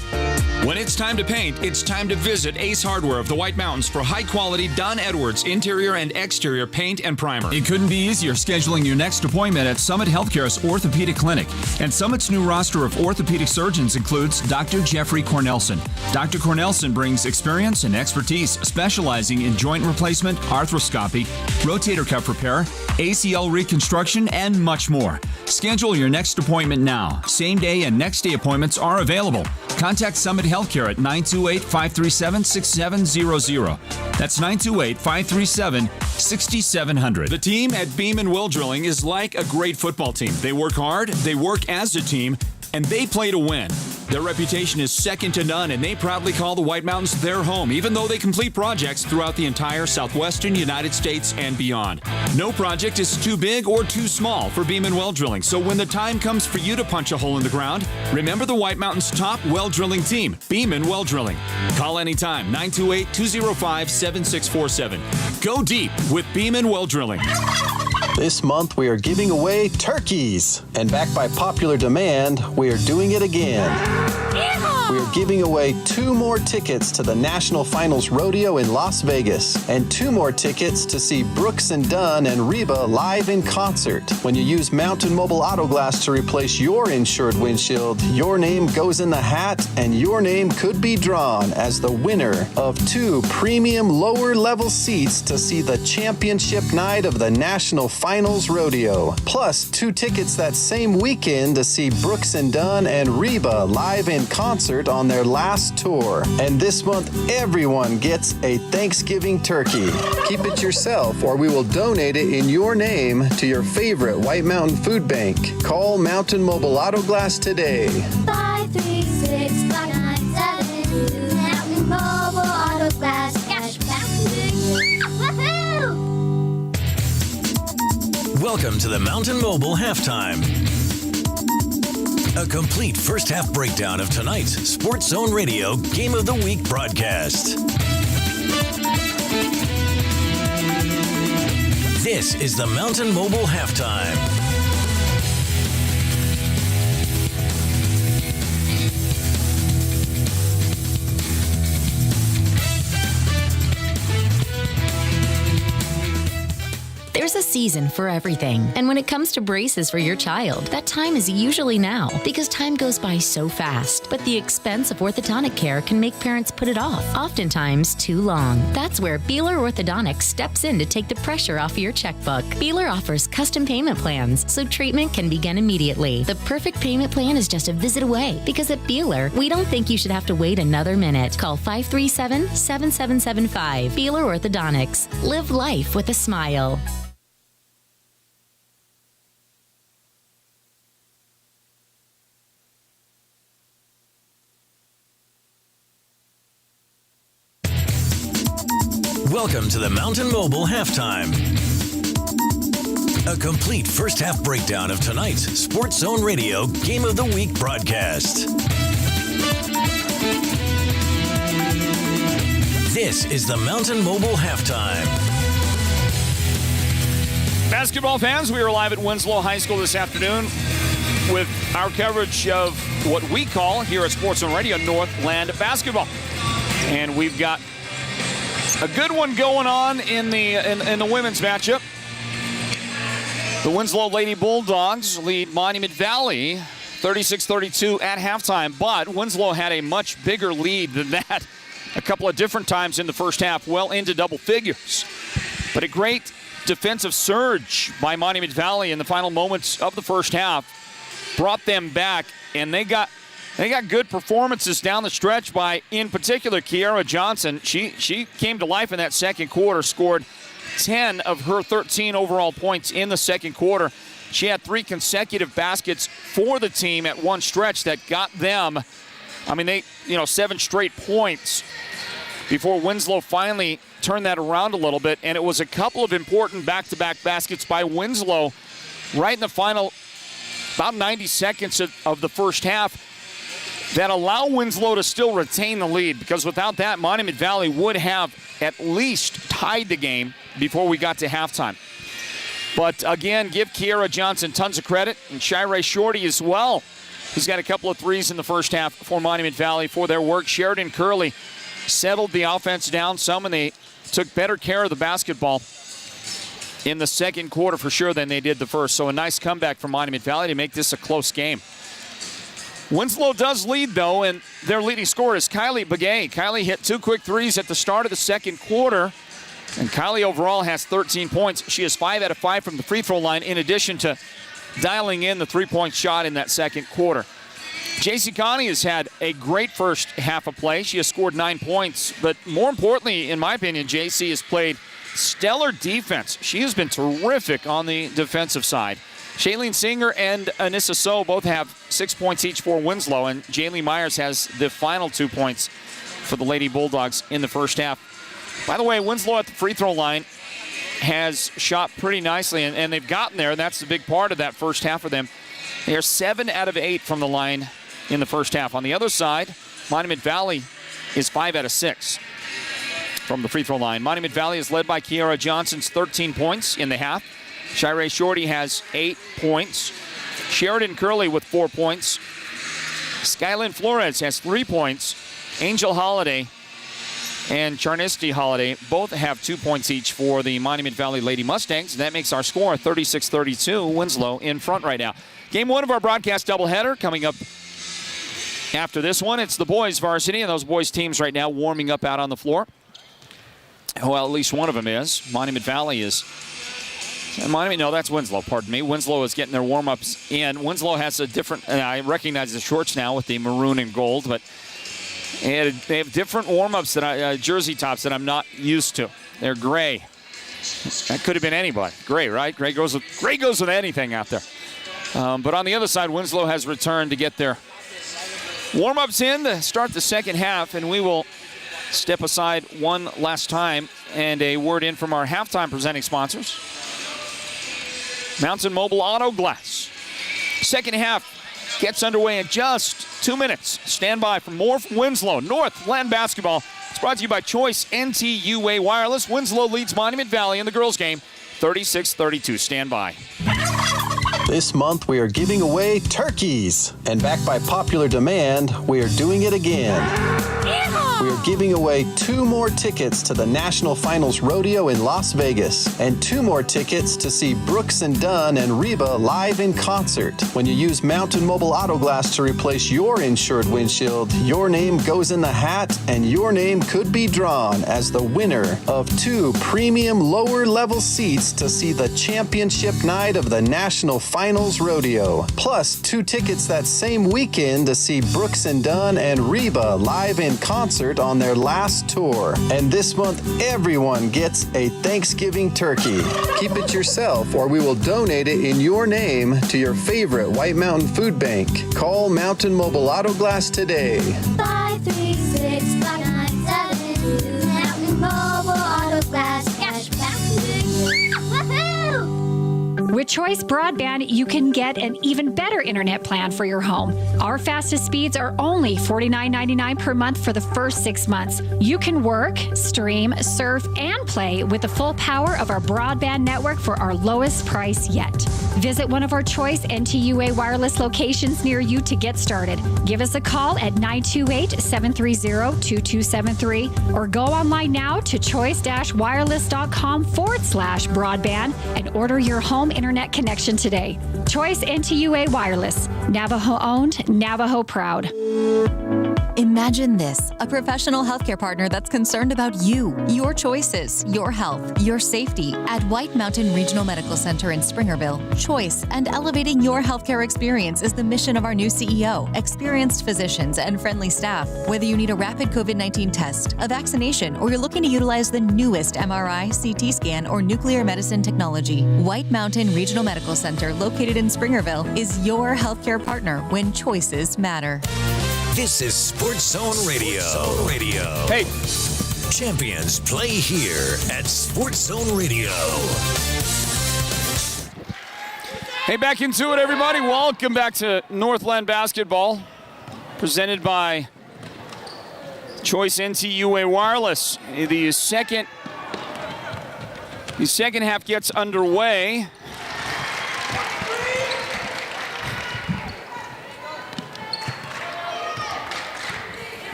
When it's time to paint, it's time to visit Ace Hardware of the White Mountains for high-quality Dunn Edwards interior and exterior paint and primer. It couldn't be easier scheduling your next appointment at Summit Healthcare's Orthopedic Clinic. And Summit's new roster of orthopedic surgeons includes Dr. Jeffrey Cornelson. Dr. Cornelson brings experience and expertise specializing in joint replacement, arthroscopy, rotator cuff repair, ACL reconstruction, and much more. Schedule your next appointment now. Same day and next day appointments are available. Contact Summit Healthcare at 928-537-6700. That's 928-537-6700. The team at Beam and Will Drilling is like a great football team. They work hard, they work as a team, and they play to win. Their reputation is second to none, and they proudly call the White Mountains their home, even though they complete projects throughout the entire southwestern United States and beyond. No project is too big or too small for Beeman Well Drilling, so when the time comes for you to punch a hole in the ground, remember the White Mountains' top well drilling team, Beeman Well Drilling. Call anytime, 928-205-7647. Go deep with Beeman Well Drilling. This month we are giving away turkeys. And backed by popular demand, we are doing it again. We are giving away 2 more tickets to the National Finals Rodeo in Las Vegas and 2 more tickets to see Brooks and Dunn and Reba live in concert. When you use Mountain Mobile Auto Glass to replace your insured windshield, your name goes in the hat and your name could be drawn as the winner of 2 premium lower level seats to see the championship night of the National Finals Rodeo. Plus 2 tickets that same weekend to see Brooks and Dunn and Reba live in concert on their last tour. And this month, everyone gets a Thanksgiving turkey. Keep it yourself or we will donate it in your name to your favorite White Mountain Food Bank. Call Mountain Mobile Auto Glass today. 536-5972. Mountain Mobile Auto Glass. Cash back. Woohoo! Welcome to the Mountain Mobile Halftime. A complete first half breakdown of tonight's Sports Zone Radio Game of the Week broadcast. This is the Mountain Mobile Halftime. There's a season for everything. And when it comes to braces for your child, that time is usually now because time goes by so fast. But the expense of orthodontic care can make parents put it off, oftentimes too long. That's where Beeler Orthodontics steps in to take the pressure off your checkbook. Beeler offers custom payment plans, so treatment can begin immediately. The perfect payment plan is just a visit away because at Beeler, we don't think you should have to wait another minute. Call 537-7775. Beeler Orthodontics. Live life with a smile. Welcome to the Mountain Mobile Halftime. A complete first half breakdown of tonight's Sports Zone Radio Game of the Week broadcast. This is the Mountain Mobile Halftime. Basketball fans, we are live at Winslow High School this afternoon with our coverage of what we call here at Sports Zone Radio Northland basketball. And we've got a good one going on in the women's matchup. The Winslow Lady Bulldogs lead Monument Valley 36-32 at halftime, but Winslow had a much bigger lead than that a couple of different times in the first half, well into double figures. But a great defensive surge by Monument Valley in the final moments of the first half brought them back, and they got good performances down the stretch by, in particular, Kiara Johnson. She came to life in that second quarter, scored 10 of her 13 overall points in the second quarter. She had 3 consecutive baskets for the team at one stretch that got them, 7 straight points before Winslow finally turned that around a little bit. And it was a couple of important back-to-back baskets by Winslow right in the final about 90 seconds of the first half that allow Winslow to still retain the lead, because without that, Monument Valley would have at least tied the game before we got to halftime. But again, give Kiara Johnson tons of credit, and Shirey Shorty as well. He's got a couple of threes in the first half for Monument Valley for their work. Sheridan Curley settled the offense down some, and they took better care of the basketball in the second quarter for sure than they did the first. So a nice comeback from Monument Valley to make this a close game. Winslow does lead, though, and their leading scorer is Kylie Begay. Kylie hit 2 quick threes at the start of the second quarter, and Kylie overall has 13 points. She is 5 out of 5 from the free throw line, in addition to dialing in the three-point shot in that second quarter. JC Connie has had a great first half of play. She has scored 9 points, but more importantly, in my opinion, JC has played stellar defense. She has been terrific on the defensive side. Shailene Singer and Anissa So both have 6 points each for Winslow, and Jaylee Myers has the final 2 points for the Lady Bulldogs in the first half. By the way, Winslow at the free throw line has shot pretty nicely, and they've gotten there. That's the big part of that first half for them. They are 7 out of 8 from the line in the first half. On the other side, Monument Valley is 5 out of 6 from the free throw line. Monument Valley is led by Kiara Johnson's 13 points in the half. Shiree Shorty has 8 points. Sheridan Curley with 4 points. Skylyn Flores has 3 points. Angel Holiday and Charnisty Holiday both have 2 points each for the Monument Valley Lady Mustangs. That makes our score 36-32. Winslow in front right now. Game 1 of our broadcast doubleheader coming up after this one. It's the boys varsity, and those boys teams right now warming up out on the floor. Well, at least one of them is. Monument Valley is. No, that's Winslow, pardon me. Winslow is getting their warm-ups in. Winslow has a different, I recognize the shorts now with the maroon and gold, but they have different warm-ups, jersey tops that I'm not used to. They're gray. That could have been anybody. Gray, right? Gray goes with anything out there. But on the other side, Winslow has returned to get their warm-ups in to start the second half, and we will step aside one last time and a word in from our halftime presenting sponsors. Mountain Mobile Auto Glass. Second half gets underway in just 2 minutes. Stand by for more from Winslow. Northland basketball. It's brought to you by Choice NTUA Wireless. Winslow leads Monument Valley in the girls' game, 36-32. Stand by. This month we are giving away turkeys. And backed by popular demand, we are doing it again. We are giving away 2 more tickets to the National Finals Rodeo in Las Vegas and 2 more tickets to see Brooks and Dunn and Reba live in concert. When you use Mountain Mobile Auto Glass to replace your insured windshield, your name goes in the hat and your name could be drawn as the winner of 2 premium lower level seats to see the championship night of the National Finals Rodeo. Plus 2 tickets that same weekend to see Brooks and Dunn and Reba live in concert on their last tour. And this month, everyone gets a Thanksgiving turkey. Keep it yourself or we will donate it in your name to your favorite White Mountain Food Bank. Call Mountain Mobile Auto Glass today. 536-5972. Mountain Mobile Auto Glass. Cash back. Woohoo! With Choice Broadband, you can get an even better internet plan for your home. Our fastest speeds are only $49.99 per month for the first 6 months. You can work, stream, surf, and play with the full power of our broadband network for our lowest price yet. Visit one of our Choice NTUA wireless locations near you to get started. Give us a call at 928-730-2273 or go online now to choice-wireless.com/broadband and order your home internet connection today. Choice NTUA Wireless. Navajo owned, Navajo proud. Imagine this, a professional healthcare partner that's concerned about you, your choices, your health, your safety. At White Mountain Regional Medical Center in Springerville, choice and elevating your healthcare experience is the mission of our new CEO. Experienced physicians and friendly staff. Whether you need a rapid COVID-19 test, a vaccination, or you're looking to utilize the newest MRI, CT scan, or nuclear medicine technology, White Mountain Regional Medical Center, located in Springerville, is your healthcare partner when choices matter. This is Sports Zone Radio. Hey. Champions play here at Sports Zone Radio. Hey, back into it, everybody. Welcome back to Northland basketball, presented by Choice NTUA Wireless. The second half gets underway.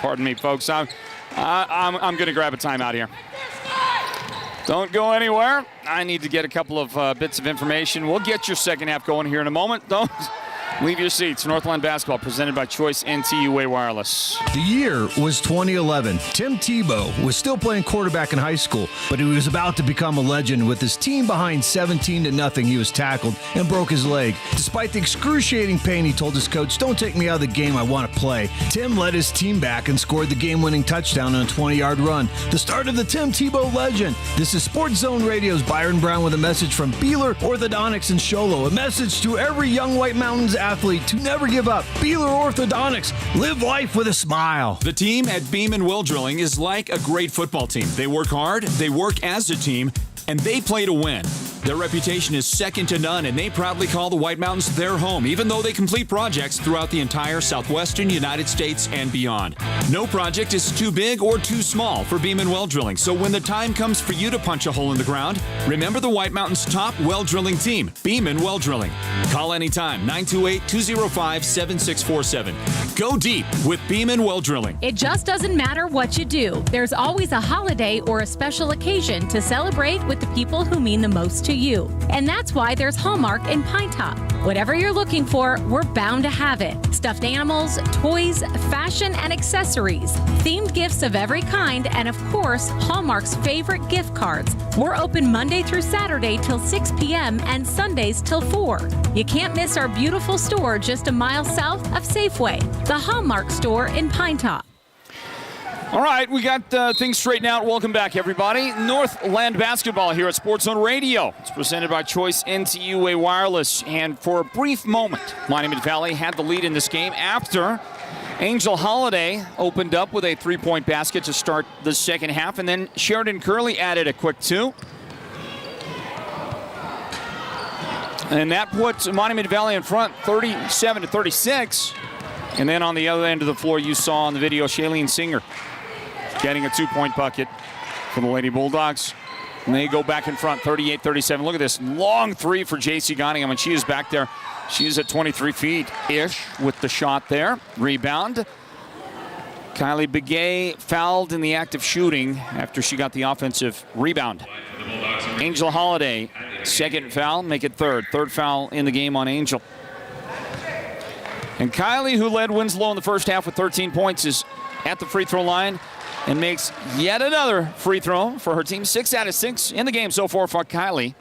Pardon me, folks. I'm going to grab a timeout here. Don't go anywhere. I need to get a couple of bits of information. We'll get your second half going here in a moment. Leave your seats. Northland Basketball presented by Choice NTUA Wireless. The year was 2011. Tim Tebow was still playing quarterback in high school, but he was about to become a legend. With his team behind 17-0, he was tackled and broke his leg. Despite the excruciating pain, he told his coach, "Don't take me out of the game, I want to play." Tim led his team back and scored the game-winning touchdown on a 20-yard run. The start of the Tim Tebow legend. This is Sports Zone Radio's Byron Brown with a message from Beeler Orthodontics in Sholo. A message to every young White Mountains athlete to never give up. Beeler Orthodontics. Live life with a smile. The team at Beeman Well Drilling is like a great football team. They work hard, they work as a team, and they play to win. Their reputation is second to none, and they proudly call the White Mountains their home, even though they complete projects throughout the entire southwestern United States and beyond. No project is too big or too small for Beeman Well Drilling, so when the time comes for you to punch a hole in the ground, remember the White Mountains' top well drilling team, Beeman Well Drilling. Call anytime, 928-205-7647. Go deep with Beeman Well Drilling. It just doesn't matter what you do. There's always a holiday or a special occasion to celebrate with the people who mean the most to you. And that's why there's Hallmark in Pine Top. Whatever you're looking for, we're bound to have it. Stuffed animals, toys, fashion, and accessories. Themed gifts of every kind, and of course, Hallmark's favorite gift cards. We're open Monday through Saturday till 6 p.m. and Sundays till 4. You can't miss our beautiful store just a mile south of Safeway, the Hallmark store in Pine Top. All right, we got things straightened out. Welcome back, everybody. Northland Basketball here at Sports Zone Radio. It's presented by Choice NTUA Wireless. And for a brief moment, Monument Valley had the lead in this game after Angel Holiday opened up with a three-point basket to start the second half, and then Sheridan Curley added a quick two. And that puts Monument Valley in front 37-36. And then on the other end of the floor, you saw on the video Shailene Singer getting a two-point bucket for the Lady Bulldogs. And they go back in front, 38-37. Look at this long three for J.C. Gonningham, and she is back there. She is at 23 feet-ish with the shot there. Rebound. Kylie Begay fouled in the act of shooting after she got the offensive rebound. Angel Holiday, second foul, make it third. Third foul in the game on Angel. And Kylie, who led Winslow in the first half with 13 points, is at the free throw line and makes yet another free throw for her team. 6 out of 6 in the game so far for Kylie.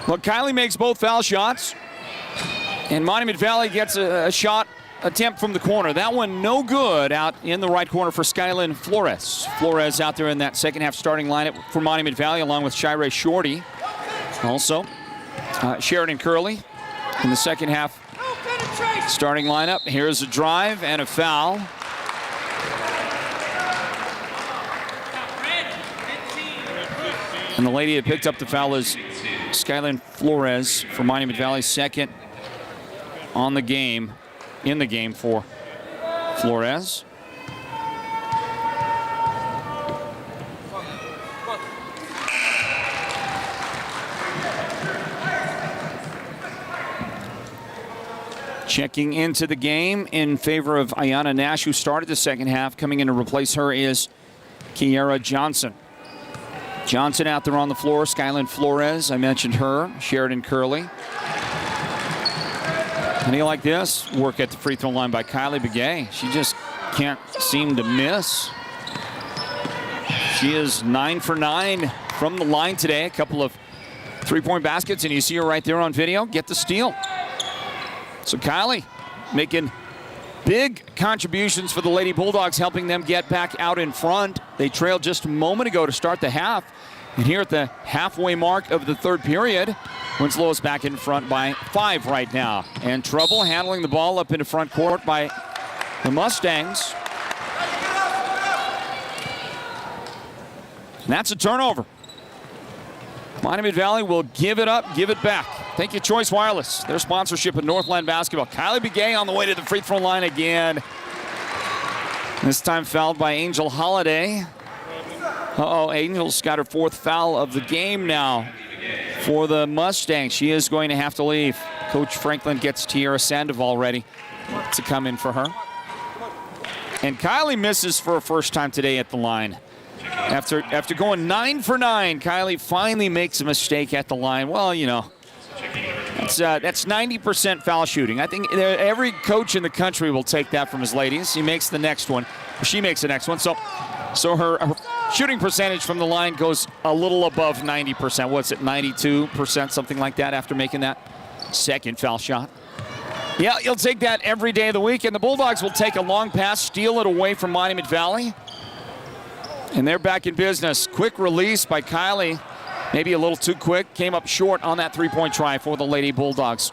Well, Kylie makes both foul shots, and Monument Valley gets a shot attempt from the corner. That one no good out in the right corner for Skylin Flores. Flores out there in that second half starting lineup for Monument Valley along with Shirey Shorty. Also, Sheridan Curley in the second half starting lineup. Here's a drive and a foul. And the lady that picked up the foul is Skylin Flores for Monument Valley, second on the game, in the game for Flores. Checking into the game in favor of Ayanna Nash, who started the second half. Coming in to replace her is Kiara Johnson. Johnson out there on the floor. Skylin Flores, I mentioned her. Sheridan Curley. And he like this. Work at the free throw line by Kylie Begay. She just can't seem to miss. She is 9 for 9 from the line today. A couple of three-point baskets, and you see her right there on video. Get the steal. So Kylie making big contributions for the Lady Bulldogs, helping them get back out in front. They trailed just a moment ago to start the half. And here at the halfway mark of the third period, Winslow is back in front by 5 right now. And trouble handling the ball up into front court by the Mustangs. And that's a turnover. Monument Valley will give it up, give it back. Thank you, Choice Wireless. Their sponsorship of Northland Basketball. Kylie Begay on the way to the free throw line again. This time fouled by Angel Holiday. Angel's got her fourth foul of the game now. for the Mustangs. She is going to have to leave. Coach Franklin gets Tierra Sandoval ready to come in for her. And Kylie misses for her first time today at the line. After going 9 for 9, Kylie finally makes a mistake at the line. Well, you know, that's 90% foul shooting. I think every coach in the country will take that from his ladies. He makes the next one. She makes the next one. So her shooting percentage from the line goes a little above 90%. What's it, 92%, something like that after making that second foul shot. Yeah, you'll take that every day of the week. And the Bulldogs will take a long pass, steal it away from Monument Valley. And they're back in business. Quick release by Kylie. Maybe a little too quick. Came up short on that three-point try for the Lady Bulldogs.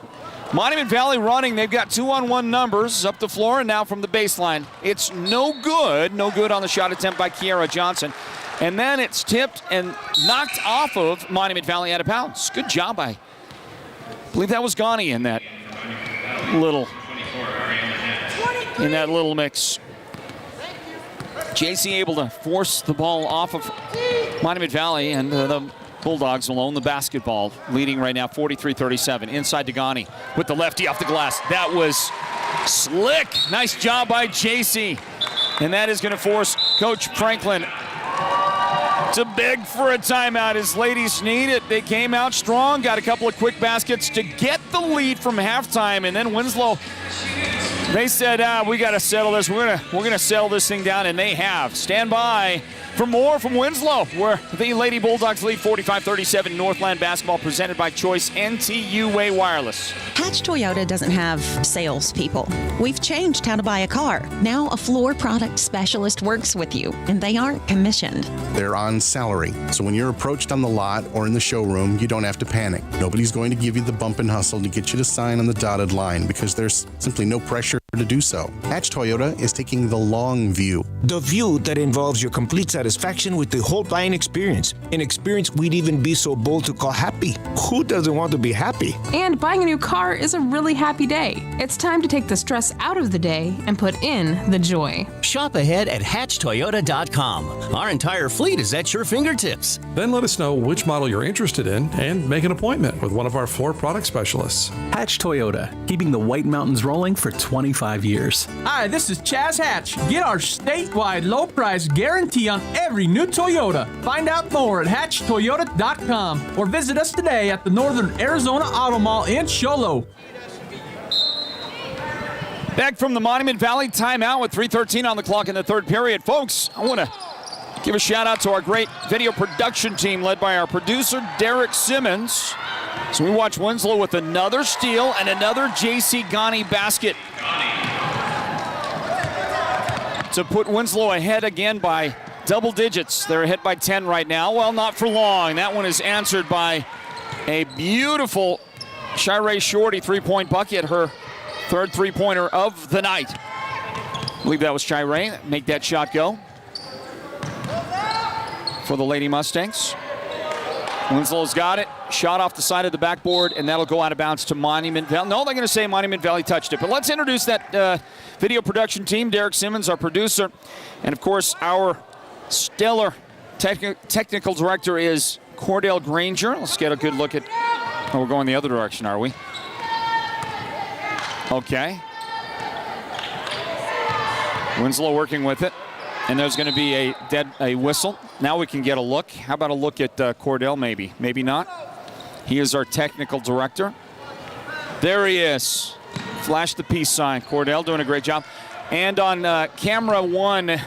Monument Valley running. They've got 2-on-1 numbers up the floor and now from the baseline. It's no good. No good on the shot attempt by Kiera Johnson. And then it's tipped and knocked off of Monument Valley out of bounds. Good job by, I believe that was Ghani in that little mix. JC able to force the ball off of Monument Valley, and the Bulldogs will own the basketball, leading right now 43-37. Inside to Ghani with the lefty off the glass. That was slick. Nice job by JC. And that is going to force Coach Franklin to beg for a timeout. His ladies need it. They came out strong, got a couple of quick baskets to get the lead from halftime, and then Winslow, they said, we got to settle this. We're gonna settle this thing down, and they have. Stand by for more from Winslow, where the Lady Bulldogs lead 45-37. Northland basketball presented by Choice NTUA Wireless. Hatch Toyota doesn't have salespeople. We've changed how to buy a car. Now a floor product specialist works with you, and they aren't commissioned. They're on salary, so when you're approached on the lot or in the showroom, you don't have to panic. Nobody's going to give you the bump and hustle to get you to sign on the dotted line because there's simply no pressure to do so. Hatch Toyota is taking the long view. The view that involves your complete satisfaction with the whole buying experience. An experience we'd even be so bold to call happy. Who doesn't want to be happy? And buying a new car is a really happy day. It's time to take the stress out of the day and put in the joy. Shop ahead at hatchtoyota.com. Our entire fleet is at your fingertips. Then let us know which model you're interested in and make an appointment with one of our floor product specialists. Hatch Toyota, keeping the White Mountains rolling for 25 years. Hi, this is Chaz Hatch. Get our statewide low price guarantee on every new Toyota. Find out more at hatchtoyota.com or visit us today at the Northern Arizona Auto Mall in Sholo. Back from the Monument Valley timeout with 3:13 on the clock in the third period. Folks, I want to give a shout out to our great video production team led by our producer, Derek Simmons. So we watch Winslow with another steal and another JC Ghani basket to put Winslow ahead again by double digits. They're ahead by 10 right now. Well, not for long. That one is answered by a beautiful Shirey Shorty three-point bucket, her third three-pointer of the night. I believe that was Shirey. Make that shot go for the Lady Mustangs. Winslow's got it. Shot off the side of the backboard, and that'll go out of bounds to Monument Valley. No, they're going to say Monument Valley touched it. But let's introduce that video production team. Derek Simmons, our producer. And, of course, our stellar technical director is Cordell Granger. Let's get a good look at... Oh, we're going the other direction, are we? Okay. Winslow working with it. And there's going to be a whistle. Now we can get a look. How about a look at Cordell, maybe? Maybe not. He is our technical director. There he is. Flash the peace sign. Cordell doing a great job. And on camera one,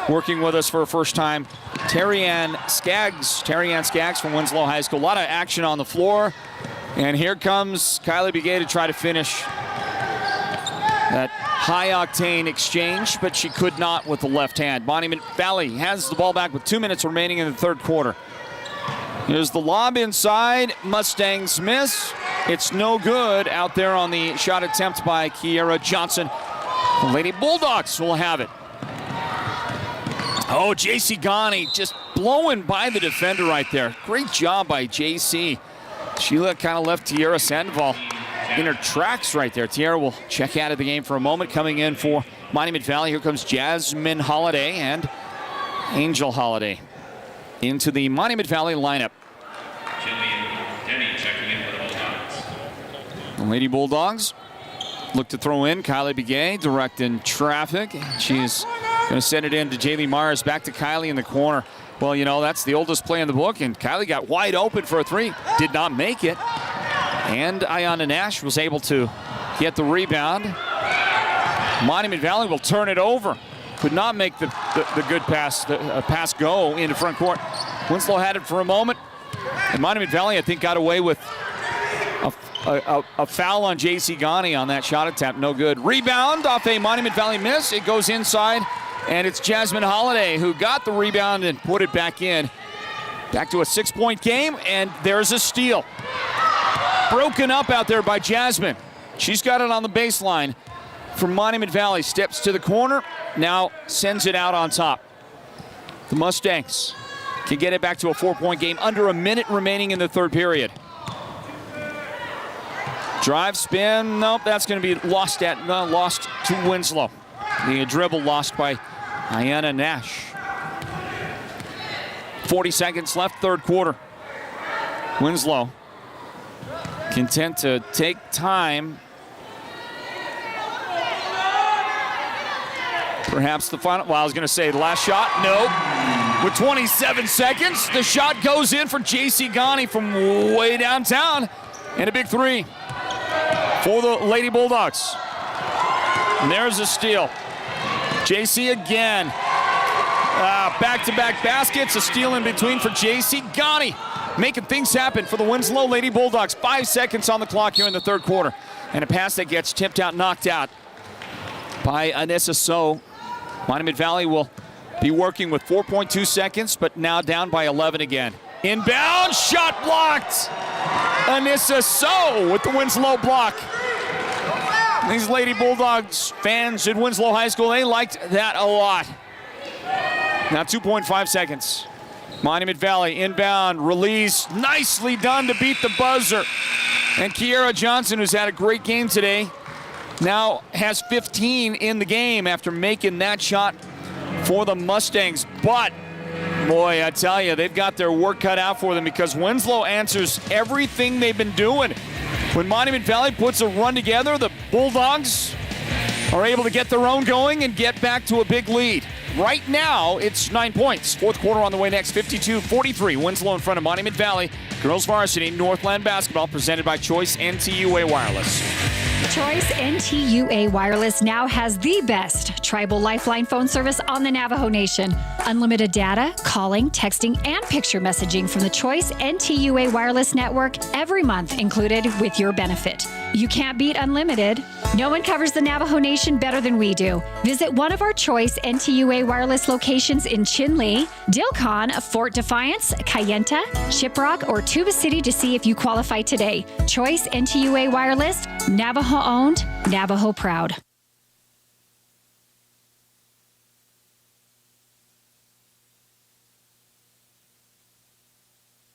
working with us for the first time, Terry Ann Skaggs. Terry Ann Skaggs from Winslow High School. A lot of action on the floor. And here comes Kylie Begay to try to finish that high-octane exchange, but she could not with the left hand. Monument Valley has the ball back with 2 minutes remaining in the third quarter. Here's the lob inside. Mustangs miss. It's no good out there on the shot attempt by Kiera Johnson. The Lady Bulldogs will have it. Oh, JC Ghani just blowing by the defender right there. Great job by JC. She kind of left Tierra Sandoval in her tracks right there. Tierra will check out of the game for a moment. Coming in for Monument Valley, here comes Jasmine Holiday and Angel Holiday into the Monument Valley lineup. The Lady Bulldogs look to throw in. Kylie Begay directing traffic. She's going to send it in to Jaylee Myers. Back to Kylie in the corner. Well, you know, that's the oldest play in the book, and Kylie got wide open for a three. Did not make it. And Ayanna Nash was able to get the rebound. Monument Valley will turn it over. Could not make the good pass, pass go into front court. Winslow had it for a moment. And Monument Valley, I think, got away with a foul on J.C. Ghani on that shot attempt. No good. Rebound off a Monument Valley miss. It goes inside, and it's Jasmine Holiday who got the rebound and put it back in. Back to a 6-point game, and there's a steal. Broken up out there by Jasmine. She's got it on the baseline from Monument Valley. Steps to the corner, now sends it out on top. The Mustangs can get it back to a 4-point game. Under a minute remaining in the third period. Drive, spin, nope, that's going to be lost to Winslow. The dribble lost by Ayanna Nash. 40 seconds left, third quarter. Winslow content to take time. Perhaps the final, well, I was going to say the last shot, nope. With 27 seconds, the shot goes in for J.C. Ghani from way downtown, and a big three for the Lady Bulldogs. And there's a steal. J.C. again. Back-to-back baskets, a steal in between for J.C. Ghani, making things happen for the Winslow Lady Bulldogs. 5 seconds on the clock here in the third quarter. And a pass that gets tipped out, knocked out by Anissa So. Monument Valley will be working with 4.2 seconds, but now down by 11 again. Inbound, shot blocked. Anissa So with the Winslow block. These Lady Bulldogs fans at Winslow High School, they liked that a lot. Now 2.5 seconds. Monument Valley inbound, release, nicely done to beat the buzzer. And Kiera Johnson, who's had a great game today, now has 15 in the game after making that shot for the Mustangs. But, boy, I tell you, they've got their work cut out for them because Winslow answers everything they've been doing. When Monument Valley puts a run together, the Bulldogs are able to get their own going and get back to a big lead. Right now, it's 9 points. Fourth quarter on the way next, 52-43. Winslow in front of Monument Valley. Girls Varsity Northland Basketball presented by Choice NTUA Wireless. Choice NTUA Wireless now has the best tribal lifeline phone service on the Navajo Nation. Unlimited data, calling, texting, and picture messaging from the Choice NTUA Wireless Network every month included with your benefit. You can't beat unlimited. No one covers the Navajo Nation better than we do. Visit one of our Choice NTUA Wireless locations in Chinle, Dilcon, Fort Defiance, Kayenta, Shiprock, or Tuba City to see if you qualify today. Choice NTUA Wireless, Navajo owned, Navajo proud.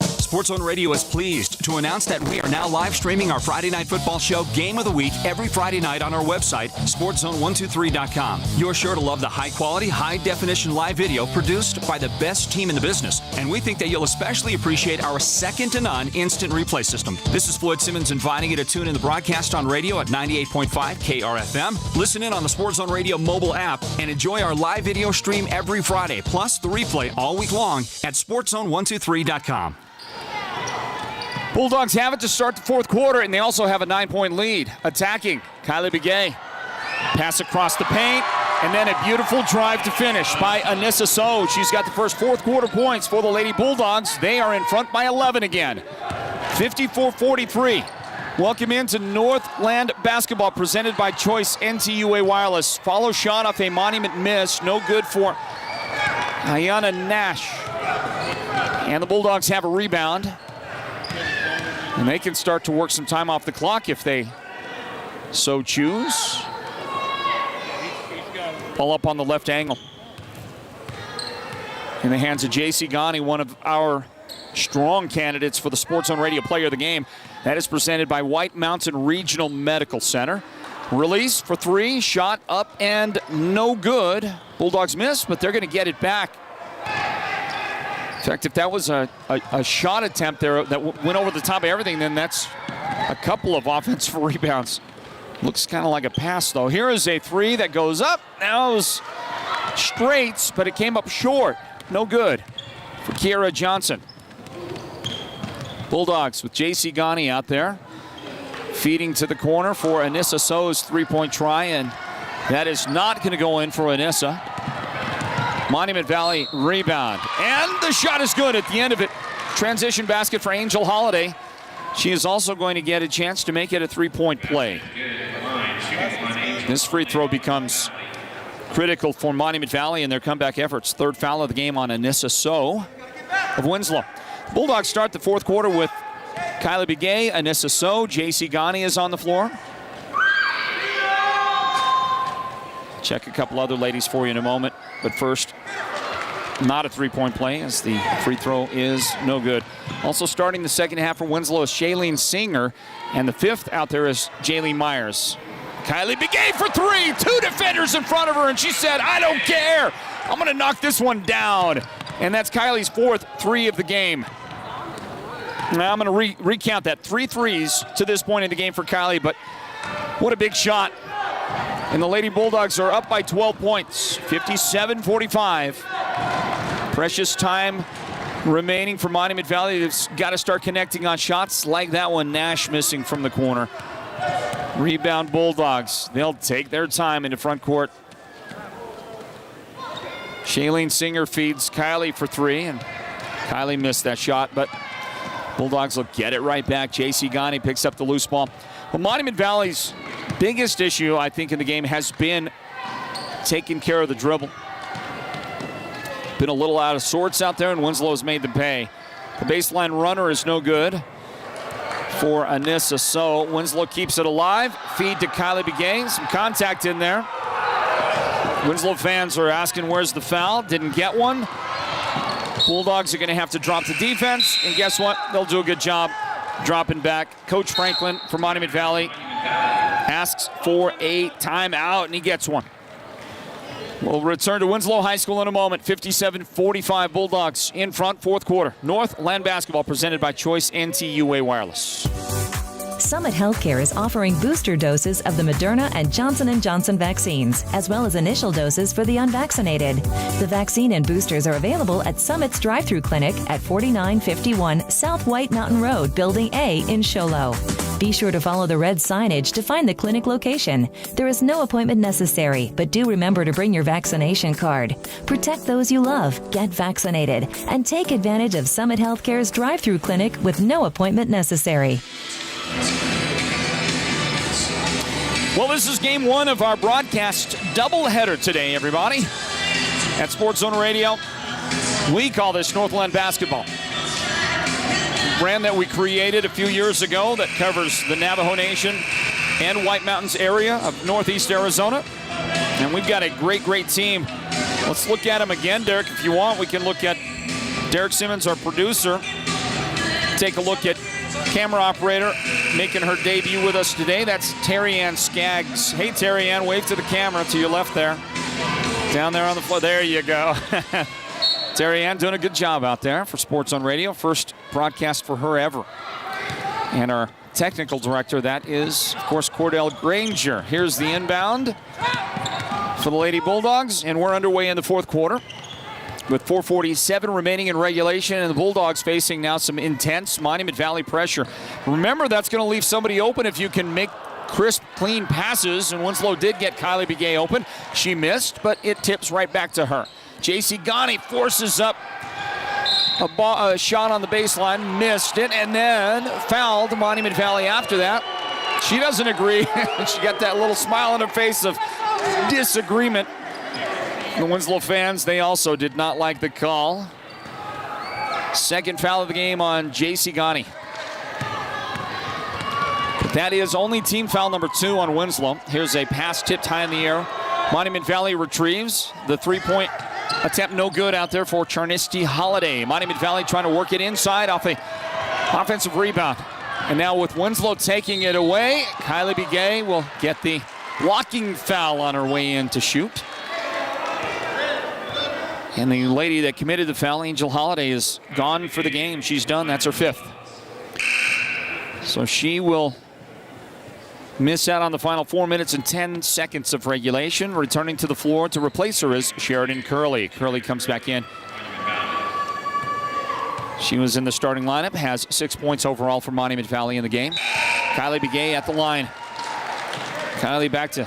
Sports Zone Radio is pleased to announce that we are now live streaming our Friday Night Football show Game of the Week every Friday night on our website, sportszone123.com. You're sure to love the high-quality, high-definition live video produced by the best team in the business, and we think that you'll especially appreciate our second-to-none instant replay system. This is Floyd Simmons inviting you to tune in the broadcast on radio at 98.5 KRFM. Listen in on the Sports Zone Radio mobile app and enjoy our live video stream every Friday, plus the replay all week long at sportszone123.com. Bulldogs have it to start the fourth quarter, and they also have a 9-point lead. Attacking, Kylie Begay. Pass across the paint, and then a beautiful drive to finish by Anissa So. She's got the first fourth quarter points for the Lady Bulldogs. They are in front by 11 again. 54-43. Welcome into Northland Basketball presented by Choice NTUA Wireless. Follow shot off a Monument miss. No good for Ayanna Nash. And the Bulldogs have a rebound. And they can start to work some time off the clock if they so choose. Ball up on the left angle. In the hands of J.C. Ghani, one of our strong candidates for the Sports Zone Radio Player of the Game. That is presented by White Mountain Regional Medical Center. Release for three, shot up and no good. Bulldogs miss, but they're going to get it back. In fact, if that was a shot attempt there that went over the top of everything, then that's a couple of offensive rebounds. Looks kind of like a pass, though. Here is a three that goes up. Now it was straight, but it came up short. No good for Kiera Johnson. Bulldogs with J.C. Ghani out there. Feeding to the corner for Anissa So's three-point try, and that is not going to go in for Anissa. Monument Valley rebound, and the shot is good at the end of it. Transition basket for Angel Holiday. She is also going to get a chance to make it a three-point play. This free throw becomes critical for Monument Valley in their comeback efforts. Third foul of the game on Anissa So of Winslow. Bulldogs start the fourth quarter with Kylie Begay, Anissa So, J.C. Ghani is on the floor. Check a couple other ladies for you in a moment. But first, not a three-point play as the free throw is no good. Also starting the second half for Winslow is Shailene Singer. And the fifth out there is Jaylee Myers. Kylie Begay for three. Two defenders in front of her, and she said, I don't care. I'm going to knock this one down. And that's Kylie's fourth three of the game. Now I'm going to recount that. 3 threes to this point in the game for Kylie, but what a big shot. And the Lady Bulldogs are up by 12 points, 57-45. Precious time remaining for Monument Valley. They've got to start connecting on shots like that one. Nash missing from the corner. Rebound Bulldogs. They'll take their time into front court. Shailene Singer feeds Kylie for three, and Kylie missed that shot, but Bulldogs will get it right back. J.C. Ghani picks up the loose ball. Well, Monument Valley's biggest issue, I think, in the game has been taking care of the dribble. Been a little out of sorts out there, and Winslow has made them pay. The baseline runner is no good for Anissa So. Winslow keeps it alive. Feed to Kylie Begay. Some contact in there. Winslow fans are asking where's the foul. Didn't get one. Bulldogs are going to have to drop the defense, and guess what? They'll do a good job dropping back. Coach Franklin from Monument Valley asks for a timeout, and he gets one. We'll return to Winslow High School in a moment. 57-45 Bulldogs in front, fourth quarter. Northland basketball presented by Choice NTUA Wireless. Summit Healthcare is offering booster doses of the Moderna and Johnson & Johnson vaccines, as well as initial doses for the unvaccinated. The vaccine and boosters are available at Summit's drive-through clinic at 4951 South White Mountain Road, Building A in Show Low. Be sure to follow the red signage to find the clinic location. There is no appointment necessary, but do remember to bring your vaccination card. Protect those you love, get vaccinated, and take advantage of Summit Healthcare's drive-through clinic with no appointment necessary. Well, this is game one of our broadcast doubleheader today, everybody. At Sports Zone Radio, we call this Northland basketball. Brand that we created a few years ago that covers the Navajo Nation and White Mountains area of Northeast Arizona. And we've got a great, great team. Let's look at them again, Derek. If you want, we can look at Derek Simmons, our producer. Take a look at camera operator making her debut with us today. That's Terry Ann Skaggs. Hey, Terry Ann, wave to the camera to your left there. Down there on the floor. There you go. Terry Ann doing a good job out there for Sports on Radio. First broadcast for her ever. And our technical director, that is, of course, Cordell Granger. Here's the inbound for the Lady Bulldogs, and we're underway in the fourth quarter with 4:47 remaining in regulation, and the Bulldogs facing now some intense Monument Valley pressure. Remember, that's going to leave somebody open if you can make crisp, clean passes, and Winslow did get Kylie Begay open. She missed, but it tips right back to her. J.C. Ghani forces up a shot on the baseline, missed it, and then fouled Monument Valley after that. She doesn't agree. She got that little smile on her face of disagreement. The Winslow fans, they also did not like the call. Second foul of the game on J.C. Ghani. But that is only team foul number 2 on Winslow. Here's a pass tipped high in the air. Monument Valley retrieves. The three-point attempt no good out there for Charnisty Holiday. Monument Valley trying to work it inside off a offensive rebound. And now with Winslow taking it away, Kylie Begay will get the blocking foul on her way in to shoot. And the lady that committed the foul, Angel Holiday, is gone for the game. She's done. That's her 5th. So she will miss out on the final 4 minutes and 10 seconds of regulation. Returning to the floor to replace her is Sheridan Curley. Curley comes back in. She was in the starting lineup, has 6 points overall for Monument Valley in the game. Kylie Begay at the line. Kylie back to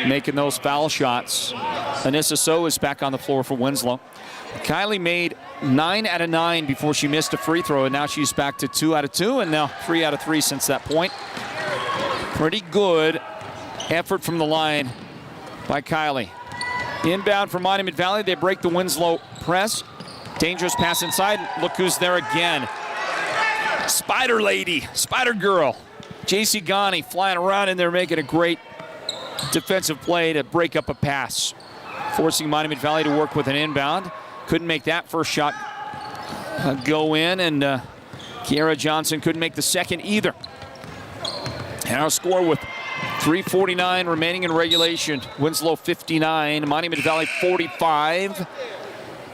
making those foul shots. Anissa So is back on the floor for Winslow. Kylie made 9 out of 9 before she missed a free throw, and now she's back to 2 out of 2, and now 3 out of 3 since that point. Pretty good effort from the line by Kylie. Inbound for Monument Valley. They break the Winslow press. Dangerous pass inside. Look who's there again. Spider Lady, Spider Girl. JC Ghani flying around in there, making a great defensive play to break up a pass. Forcing Monument Valley to work with an inbound. Couldn't make that first shot go in, and Kiara Johnson couldn't make the second either. And our score with 3:49 remaining in regulation. Winslow 59, Monument Valley 45.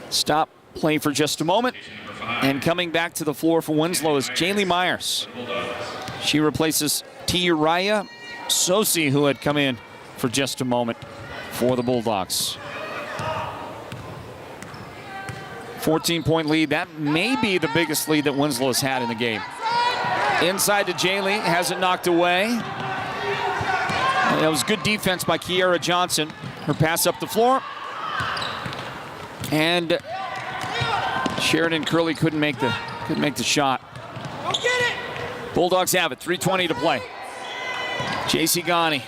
Stop play for just a moment. And coming back to the floor for Winslow is Jaylee Myers. She replaces Uriah Sosi, who had come in for just a moment for the Bulldogs. 14-point lead. That may be the biggest lead that Winslow has had in the game. Inside to Jaylee, has it knocked away. That was good defense by Kiara Johnson. Her pass up the floor. And Sheridan Curley couldn't make the shot. Bulldogs have it, 3:20 to play. JC Ghani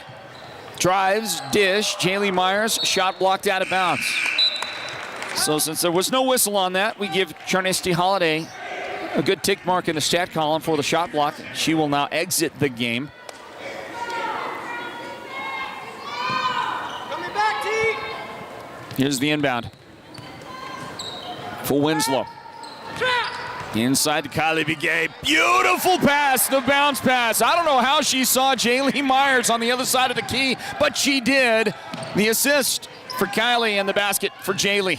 drives, dish, Jaylee Myers, shot blocked out of bounds. So since there was no whistle on that, we give Charnisty Holiday a good tick mark in the stat column for the shot block. She will now exit the game. Coming back, T. Here's the inbound for Winslow. Inside to Kylie Begay. Beautiful pass, the bounce pass. I don't know how she saw Jaylee Myers on the other side of the key, but she did. The assist for Kylie and the basket for Jaylee.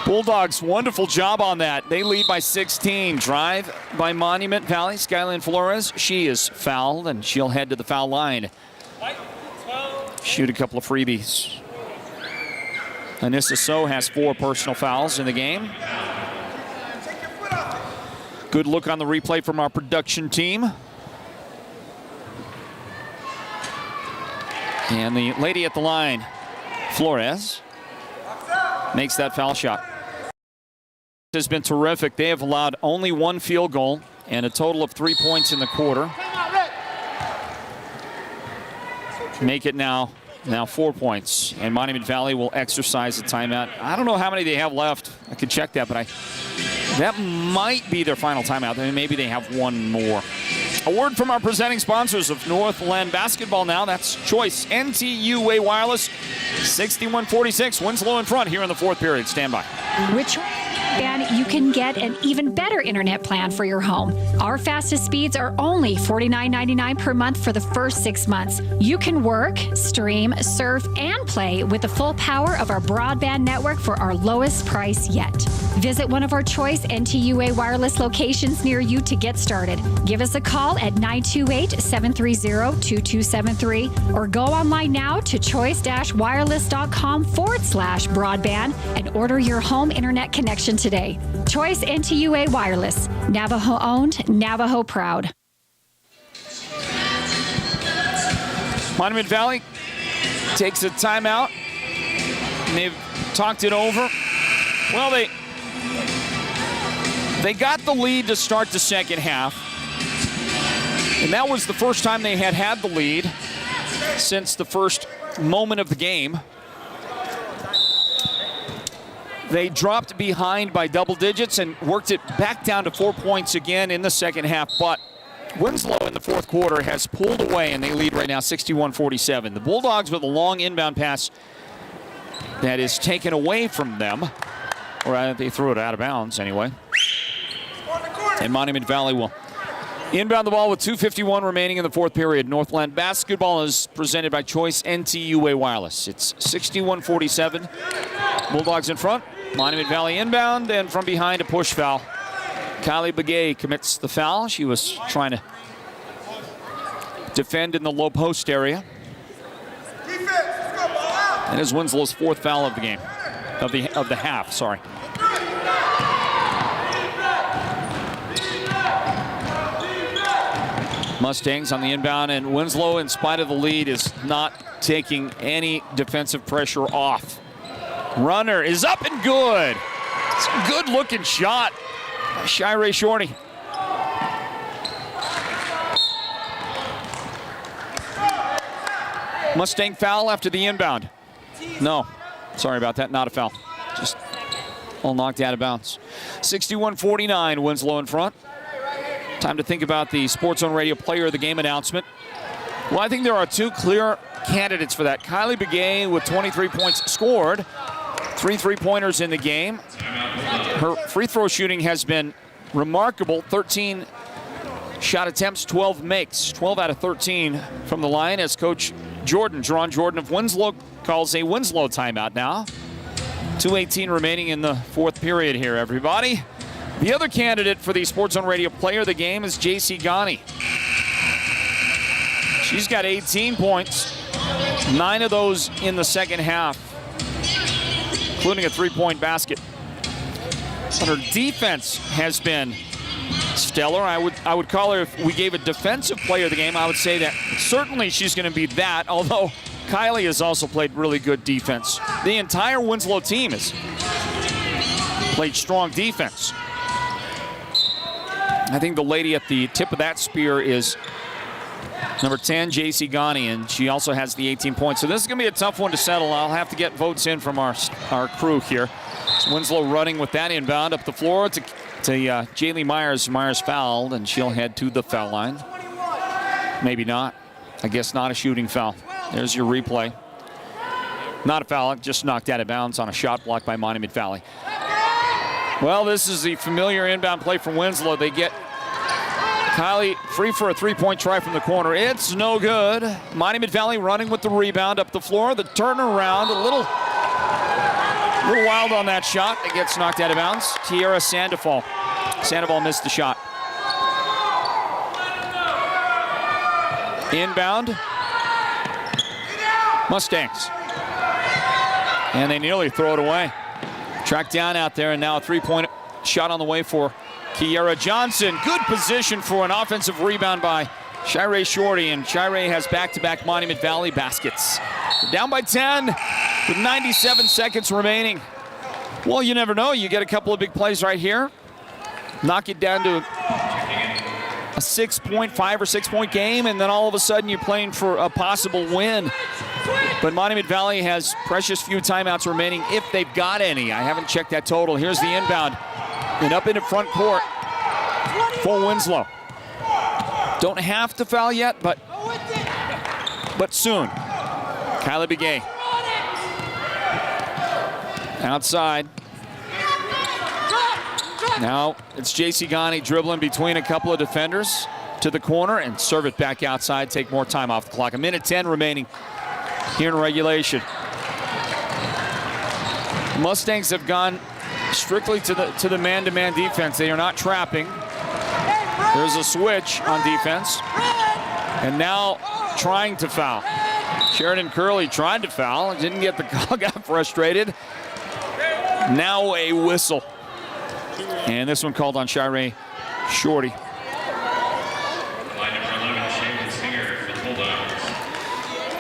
Bulldogs, wonderful job on that. They lead by 16. Drive by Monument Valley. Skyline Flores, she is fouled, and she'll head to the foul line. Shoot a couple of freebies. Anissa So has 4 personal fouls in the game. Good look on the replay from our production team. And the lady at the line, Flores, makes that foul shot. Has been terrific. They have allowed only 1 field goal and a total of 3 points in the quarter. Make it now 4 points, and Monument Valley will exercise a timeout. I don't know how many they have left. I could check that, but that might be their final timeout. I mean, maybe they have one more. A word from our presenting sponsors of Northland Basketball now. That's Choice NTUA Wireless. 61-46, Winslow in front here in the 4th period. Stand by. And you can get an even better internet plan for your home. Our fastest speeds are only $49.99 per month for the first 6 months. You can work, stream, surf, and play with the full power of our broadband network for our lowest price yet. Visit one of our Choice NTUA wireless locations near you to get started. Give us a call at 928-730-2273 or go online now to choice-wireless.com/broadband and order your home internet connection today. Choice NTUA Wireless. Navajo owned, Navajo proud. Monument Valley takes a timeout. And they've talked it over. Well, they got the lead to start the second half. And that was the first time they had the lead since the first moment of the game. They dropped behind by double digits and worked it back down to 4 points again in the second half. But Winslow in the 4th quarter has pulled away, and they lead right now 61-47. The Bulldogs with a long inbound pass that is taken away from them. Or they threw it out of bounds anyway. And Monument Valley will inbound the ball with 2:51 remaining in the 4th period. Northland Basketball is presented by Choice NTUA Wireless. It's 61-47. Bulldogs in front. Monument Valley inbound, and from behind a push foul Kylie Begay commits the foul. She was trying to defend in the low post area. And is Winslow's 4th foul of the game, of the half, sorry. Mustangs on the inbound, and Winslow, in spite of the lead, is not taking any defensive pressure off. Runner is up and good. It's a good-looking shot by Shirey Shorty. Mustang foul after the inbound. No, sorry about that, not a foul. Just all knocked out of bounds. 61-49, Winslow in front. Time to think about the Sports Zone Radio Player of the Game announcement. Well, I think there are 2 clear candidates for that. Kylie Begay with 23 points scored, 3 3-pointers in the game. Her free throw shooting has been remarkable. 13 shot attempts, 12 makes. 12 out of 13 from the line as Coach Jordan, Jerron Jordan of Winslow, calls a Winslow timeout now. 2:18 remaining in the 4th period here, everybody. The other candidate for the Sports Zone Radio Player of the Game is J.C. Ghani. She's got 18 points, 9 of those in the second half, including a 3-point basket. But her defense has been stellar. I would call her, if we gave a defensive player of the game, I would say that certainly she's going to be that, although Kylie has also played really good defense. The entire Winslow team has played strong defense. I think the lady at the tip of that spear is number 10, J.C. Ghani, and she also has the 18 points. So this is going to be a tough one to settle. I'll have to get votes in from our crew here. So Winslow running with that inbound up the floor to Jaylee Myers. Myers fouled, and she'll head to the foul line. Maybe not. I guess not a shooting foul. There's your replay. Not a foul, just knocked out of bounds on a shot block by Monument Valley. Well, this is the familiar inbound play from Winslow. They get Kylie free for a 3-point try from the corner. It's no good. Monument Valley running with the rebound up the floor. The turnaround, a little wild on that shot. It gets knocked out of bounds. Tiara Sandoval. Sandoval missed the shot. Inbound. Mustangs. And they nearly throw it away. Tracked down out there, and now a 3-point shot on the way for Kiara Johnson. Good position for an offensive rebound by Shirey Shorty, and Shirey has back-to-back Monument Valley baskets. They're down by 10 with 97 seconds remaining. Well, you never know. You get a couple of big plays right here. Knock it down to a 6-point, 5 or 6-point game, and then all of a sudden you're playing for a possible win. But Monument Valley has precious few timeouts remaining, if they've got any. I haven't checked that total. Here's the inbound. And up into front court for Winslow. Don't have to foul yet, but soon. Kylie Begay. Outside. Now it's J.C. Ghani dribbling between a couple of defenders to the corner and serve it back outside, take more time off the clock. 1:10 remaining here in regulation. Mustangs have gone strictly to the man-to-man defense. They are not trapping. There's a switch on defense. And now trying to foul. Sheridan Curley tried to foul, didn't get the call, got frustrated. Now a whistle. And this one called on Shirey Shorty.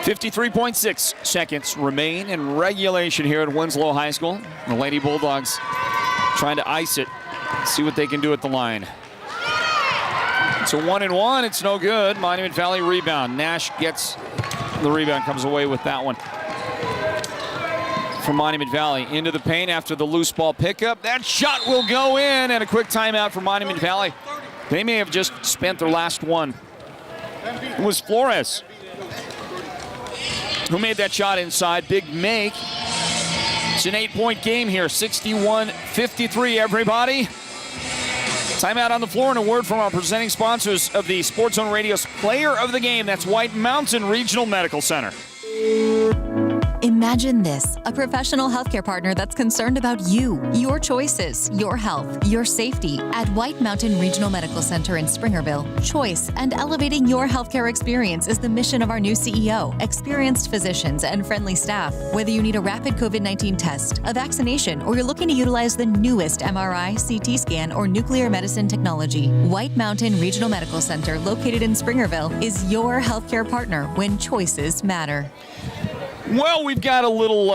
53.6 seconds remain in regulation here at Winslow High School. The Lady Bulldogs trying to ice it, see what they can do at the line. It's a 1-and-1, it's no good. Monument Valley rebound. Nash gets the rebound, comes away with that one. From Monument Valley into the paint after the loose ball pickup. That shot will go in, and a quick timeout for Monument Valley. They may have just spent their last one. It was Flores who made that shot inside. Big make. It's an 8-point game here. 61-53, everybody. Timeout on the floor, and a word from our presenting sponsors of the Sports Zone Radio's Player of the Game. That's White Mountain Regional Medical Center. Imagine this, a professional healthcare partner that's concerned about you, your choices, your health, your safety. At White Mountain Regional Medical Center in Springerville, choice and elevating your healthcare experience is the mission of our new CEO. Experienced physicians and friendly staff. Whether you need a rapid COVID-19 test, a vaccination, or you're looking to utilize the newest MRI, CT scan, or nuclear medicine technology, White Mountain Regional Medical Center, located in Springerville, is your healthcare partner when choices matter. Well, we've got a little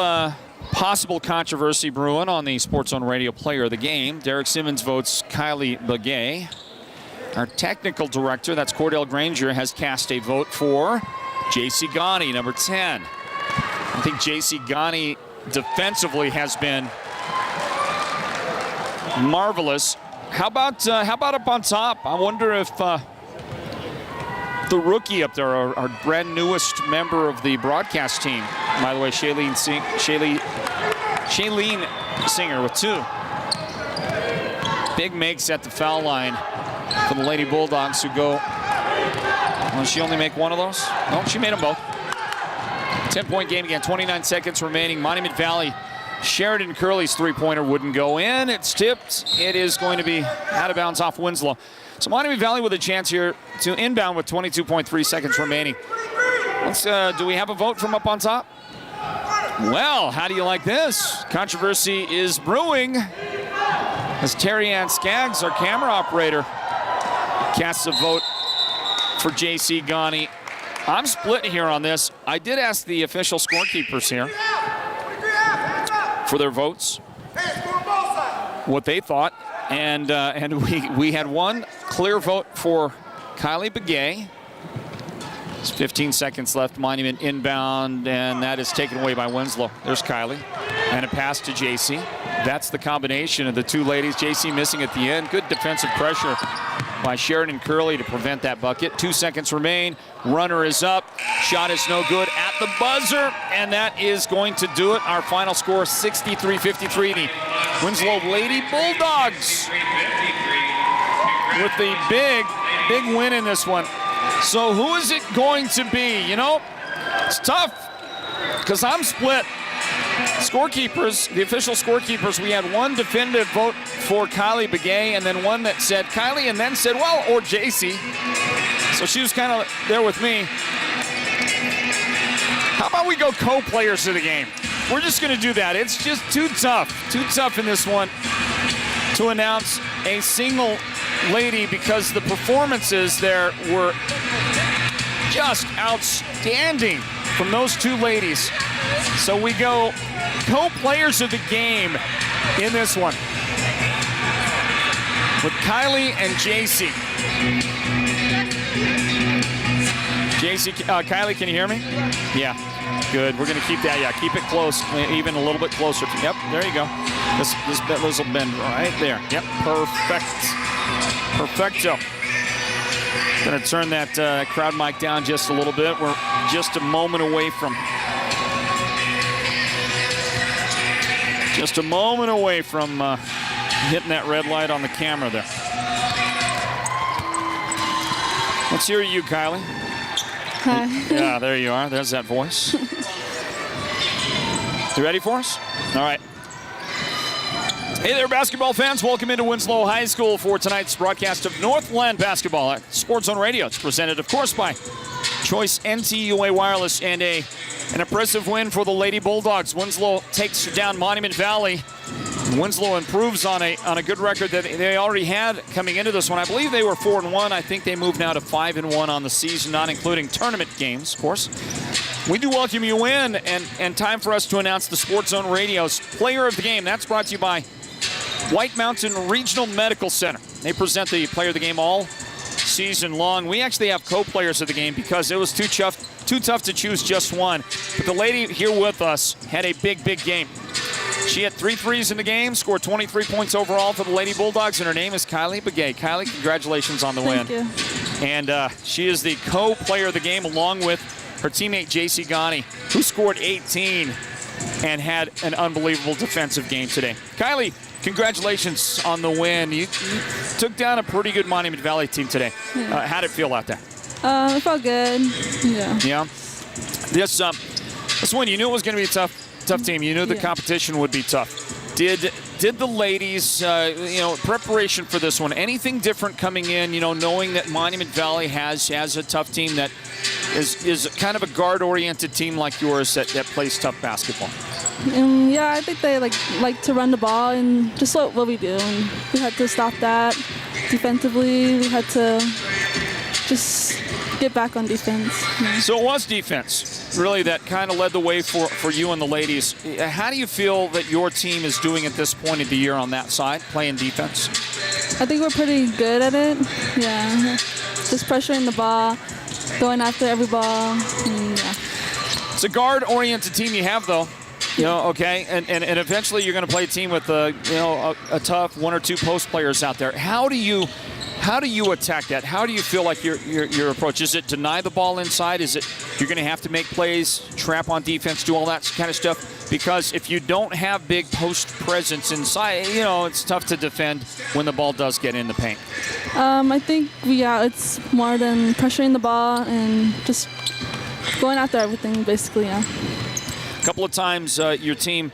possible controversy brewing on the Sports Zone Radio Player of the Game. Derek Simmons votes Kylie Begay. Our technical director, that's Cordell Granger, has cast a vote for J.C. Ghani, number 10. I think J.C. Ghani defensively has been marvelous. How about up on top? I wonder if the rookie up there, our brand newest member of the broadcast team, by the way, Shailene Singer with 2. Big makes at the foul line for the Lady Bulldogs who go. Well, she only make one of those? No, she made them both. 10-point game again, 29 seconds remaining. Monument Valley, Sheridan Curley's three-pointer wouldn't go in. It's tipped. It is going to be out of bounds off Winslow. So Monument Valley with a chance here to inbound with 22.3 seconds remaining. Do we have a vote from up on top? Well, how do you like this? Controversy is brewing as Terry Ann Skaggs, our camera operator, casts a vote for J.C. Ghani. I'm split here on this. I did ask the official scorekeepers here for their votes, what they thought. And we had one clear vote for Kylie Begay. There's 15 seconds left. Monument inbound, and that is taken away by Winslow. There's Kylie, and a pass to JC. That's the combination of the two ladies. JC missing at the end. Good defensive pressure by Sheridan Curley to prevent that bucket. 2 seconds remain. Runner is up. Shot is no good at the buzzer, and that is going to do it. Our final score, 63-53. The Winslow Lady Bulldogs with the big win in this one. So who is it going to be? You know, it's tough because I'm split. Scorekeepers, the official scorekeepers, we had one definitive vote for Kylie Begay and then one that said Kylie and then said, well, or JC. So she was kind of there with me. How about we go co-players of the game? We're just going to do that. It's just too tough in this one to announce a single lady because the performances there were just outstanding from those two ladies. So we go co-players of the game in this one with Kylie and JC. Kylie, can you hear me? Yeah, good. We're going to keep that. Yeah, keep it close, even a little bit closer. Yep, there you go. This will bend right there. Yep, perfecto. Going to turn that crowd mic down just a little bit. We're just a moment away from hitting that red light on the camera there. Let's hear you, Kylie. Hi. Yeah, there you are. There's that voice. You ready for us? All right. Hey there, basketball fans. Welcome into Winslow High School for tonight's broadcast of Northland basketball at Sports Zone Radio. It's presented, of course, by Choice NTUA Wireless, and an impressive win for the Lady Bulldogs. Winslow takes down Monument Valley. Winslow improves on a good record that they already had coming into this one. I believe they were 4-1. I think they moved now to 5-1 on the season, not including tournament games, of course. We do welcome you in, and time for us to announce the Sports Zone Radio's Player of the Game. That's brought to you by White Mountain Regional Medical Center. They present the Player of the Game all season long. We actually have co-players of the game because it was too tough to choose just one. But the lady here with us had a big game. She had 3 threes in the game, scored 23 points overall for the Lady Bulldogs, and her name is Kylie Begay. Kylie, congratulations on the win. Thank you. And she is the co-player of the game along with her teammate J.C. Ghani, who scored 18 and had an unbelievable defensive game today. Kylie, congratulations on the win. You took down a pretty good Monument Valley team today. How'd it feel out there? It felt good. Yeah. Yeah. This This one, you knew it was going to be a tough team. You knew the competition would be tough. Did the ladies, preparation for this one, anything different coming in, knowing that Monument Valley has a tough team that is kind of a guard-oriented team like yours that plays tough basketball? I think they like to run the ball and just what we do. And we had to stop that defensively. We had to just get back on defense. Yeah. So it was defense, really, that kind of led the way for you and the ladies. How do you feel that your team is doing at this point of the year on that side, playing defense? I think we're pretty good at it. Yeah, just pressuring the ball, going after every ball. And, It's a guard-oriented team you have, though. Okay, and eventually you're going to play a team with a tough one or two post players out there. How do you attack that? How do you feel like your approach? Is it deny the ball inside? Is it you're going to have to make plays, trap on defense, do all that kind of stuff? Because if you don't have big post presence inside, it's tough to defend when the ball does get in the paint. I think it's more than pressuring the ball and just going after everything, basically. Yeah. A couple of times your team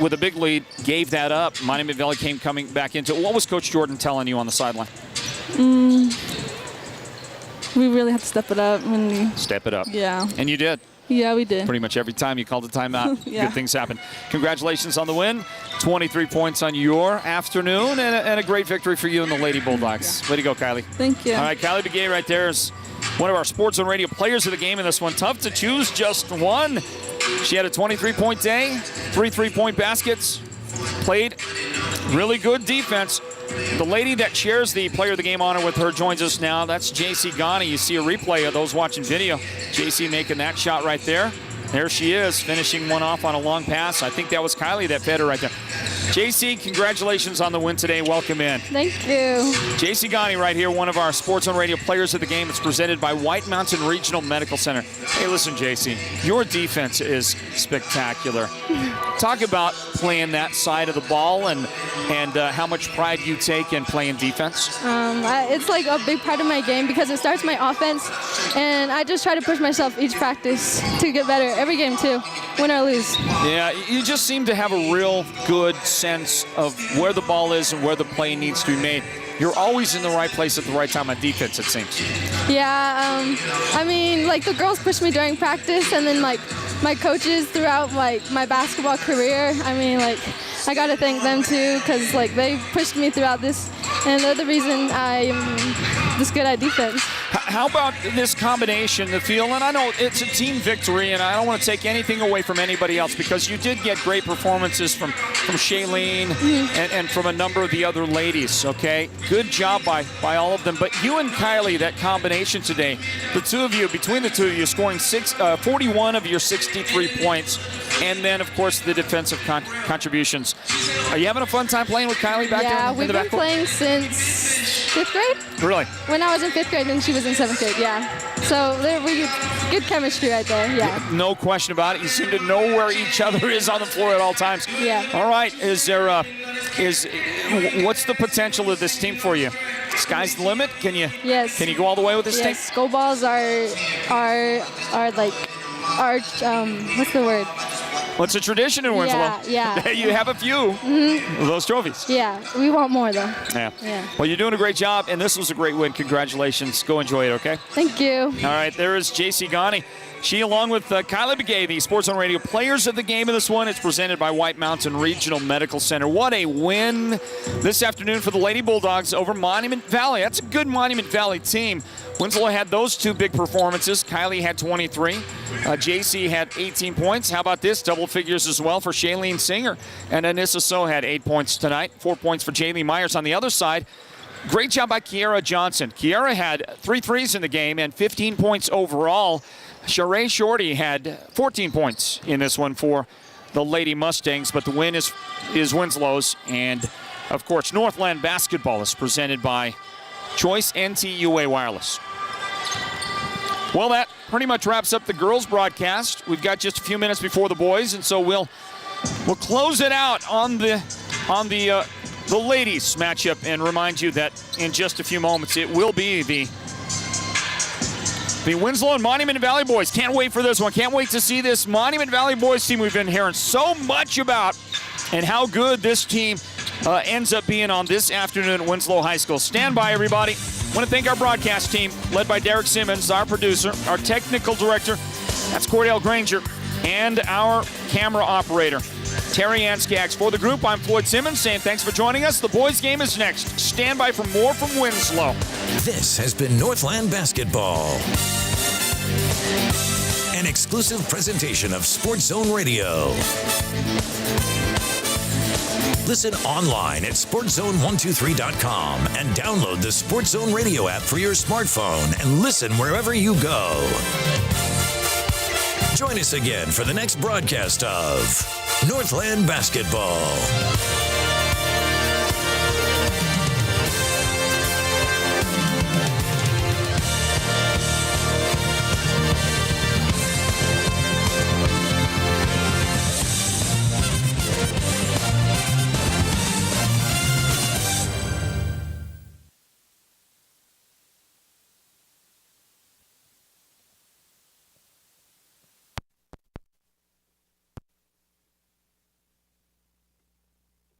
with a big lead gave that up. Monument Valley came coming back into it. What was Coach Jordan telling you on the sideline? We really have to step it up. Step it up. Yeah. And you did. Yeah, we did. Pretty much every time you called a timeout, Yeah. Good things happen. Congratulations on the win. 23 points on your afternoon, and a great victory for you and the Lady Bulldogs. Yeah. Way to go, Kylie. Thank you. All right, Kylie Begay right there is one of our Sports Zone Radio players of the game in this one. Tough to choose just one. She had a 23-point day, 3 3-point baskets, played really good defense. The lady that shares the player of the game honor with her joins us now. That's J.C. Ghani. You see a replay of those watching video. J.C. making that shot right there. There she is, finishing one off on a long pass. I think that was Kylie that fed her right there. J.C., congratulations on the win today. Welcome in. Thank you. J.C. Ghani right here, one of our Sports on Radio players of the game. It's presented by White Mountain Regional Medical Center. Hey, listen, J.C., your defense is spectacular. Talk about playing that side of the ball and how much pride you take in playing defense. It's like a big part of my game because it starts my offense, and I just try to push myself each practice to get better. Every game, too, win or lose. Yeah, you just seem to have a real good sense of where the ball is and where the play needs to be made. You're always in the right place at the right time on defense, it seems. Yeah, the girls push me during practice, and then, my coaches throughout, my basketball career, I got to thank them, too, because, they pushed me throughout this, and they're the reason I'm this good at defense. How about this combination, the feel? And I know it's a team victory, and I don't want to take anything away from anybody else because you did get great performances from Shailene and from a number of the other ladies, okay? Good job by all of them. But you and Kylie, that combination today, the two of you, between the two of you, scoring 41 of your 63 points, and then, of course, the defensive contributions. Are you having a fun time playing with Kylie back there in the backcourt? Yeah, we've been playing since 5th grade. Really? When I was in 5th grade and she was in 7th grade, yeah. So we good chemistry right there, yeah. No question about it. You seem to know where each other is on the floor at all times. Yeah. All right. What's the potential of this team for you? Sky's the limit? Can you go all the way with this team? Yes, go balls are what's the word? Well, it's a tradition in Winslow. Yeah. You have a few of those trophies. Yeah, we want more, though. Yeah. Yeah. Well, you're doing a great job, and this was a great win. Congratulations. Go enjoy it, okay? Thank you. All right, there is J.C. Ghani. She, along with Kylie Begay, the Sports on Radio players of the game in this one. It's presented by White Mountain Regional Medical Center. What a win this afternoon for the Lady Bulldogs over Monument Valley. That's a good Monument Valley team. Winslow had those two big performances. Kylie had 23. JC had 18 points. How about this? Double figures as well for Shailene Singer. And Anissa So had 8 points tonight. 4 points for Jaylee Myers on the other side. Great job by Kiara Johnson. Kiara had 3 threes in the game and 15 points overall. Sheree Shorty had 14 points in this one for the Lady Mustangs, but the win is Winslow's. And, of course, Northland basketball is presented by Choice NTUA Wireless. Well, that pretty much wraps up the girls' broadcast. We've got just a few minutes before the boys, and so we'll close it out on the ladies' matchup and remind you that in just a few moments it will be the The Winslow and Monument Valley boys. Can't wait for this one. Can't wait to see this Monument Valley boys team we've been hearing so much about and how good this team ends up being on this afternoon at Winslow High School. Stand by, everybody. I want to thank our broadcast team, led by Derek Simmons, our producer, our technical director, that's Cordell Granger, and our camera operator, Terry Ann Skaggs. For the group, I'm Floyd Simmons saying thanks for joining us. The boys' game is next. Stand by for more from Winslow. This has been Northland Basketball, an exclusive presentation of Sports Zone Radio. Listen online at SportsZone123.com and download the Sports Zone Radio app for your smartphone and listen wherever you go. Join us again for the next broadcast of Northland Basketball.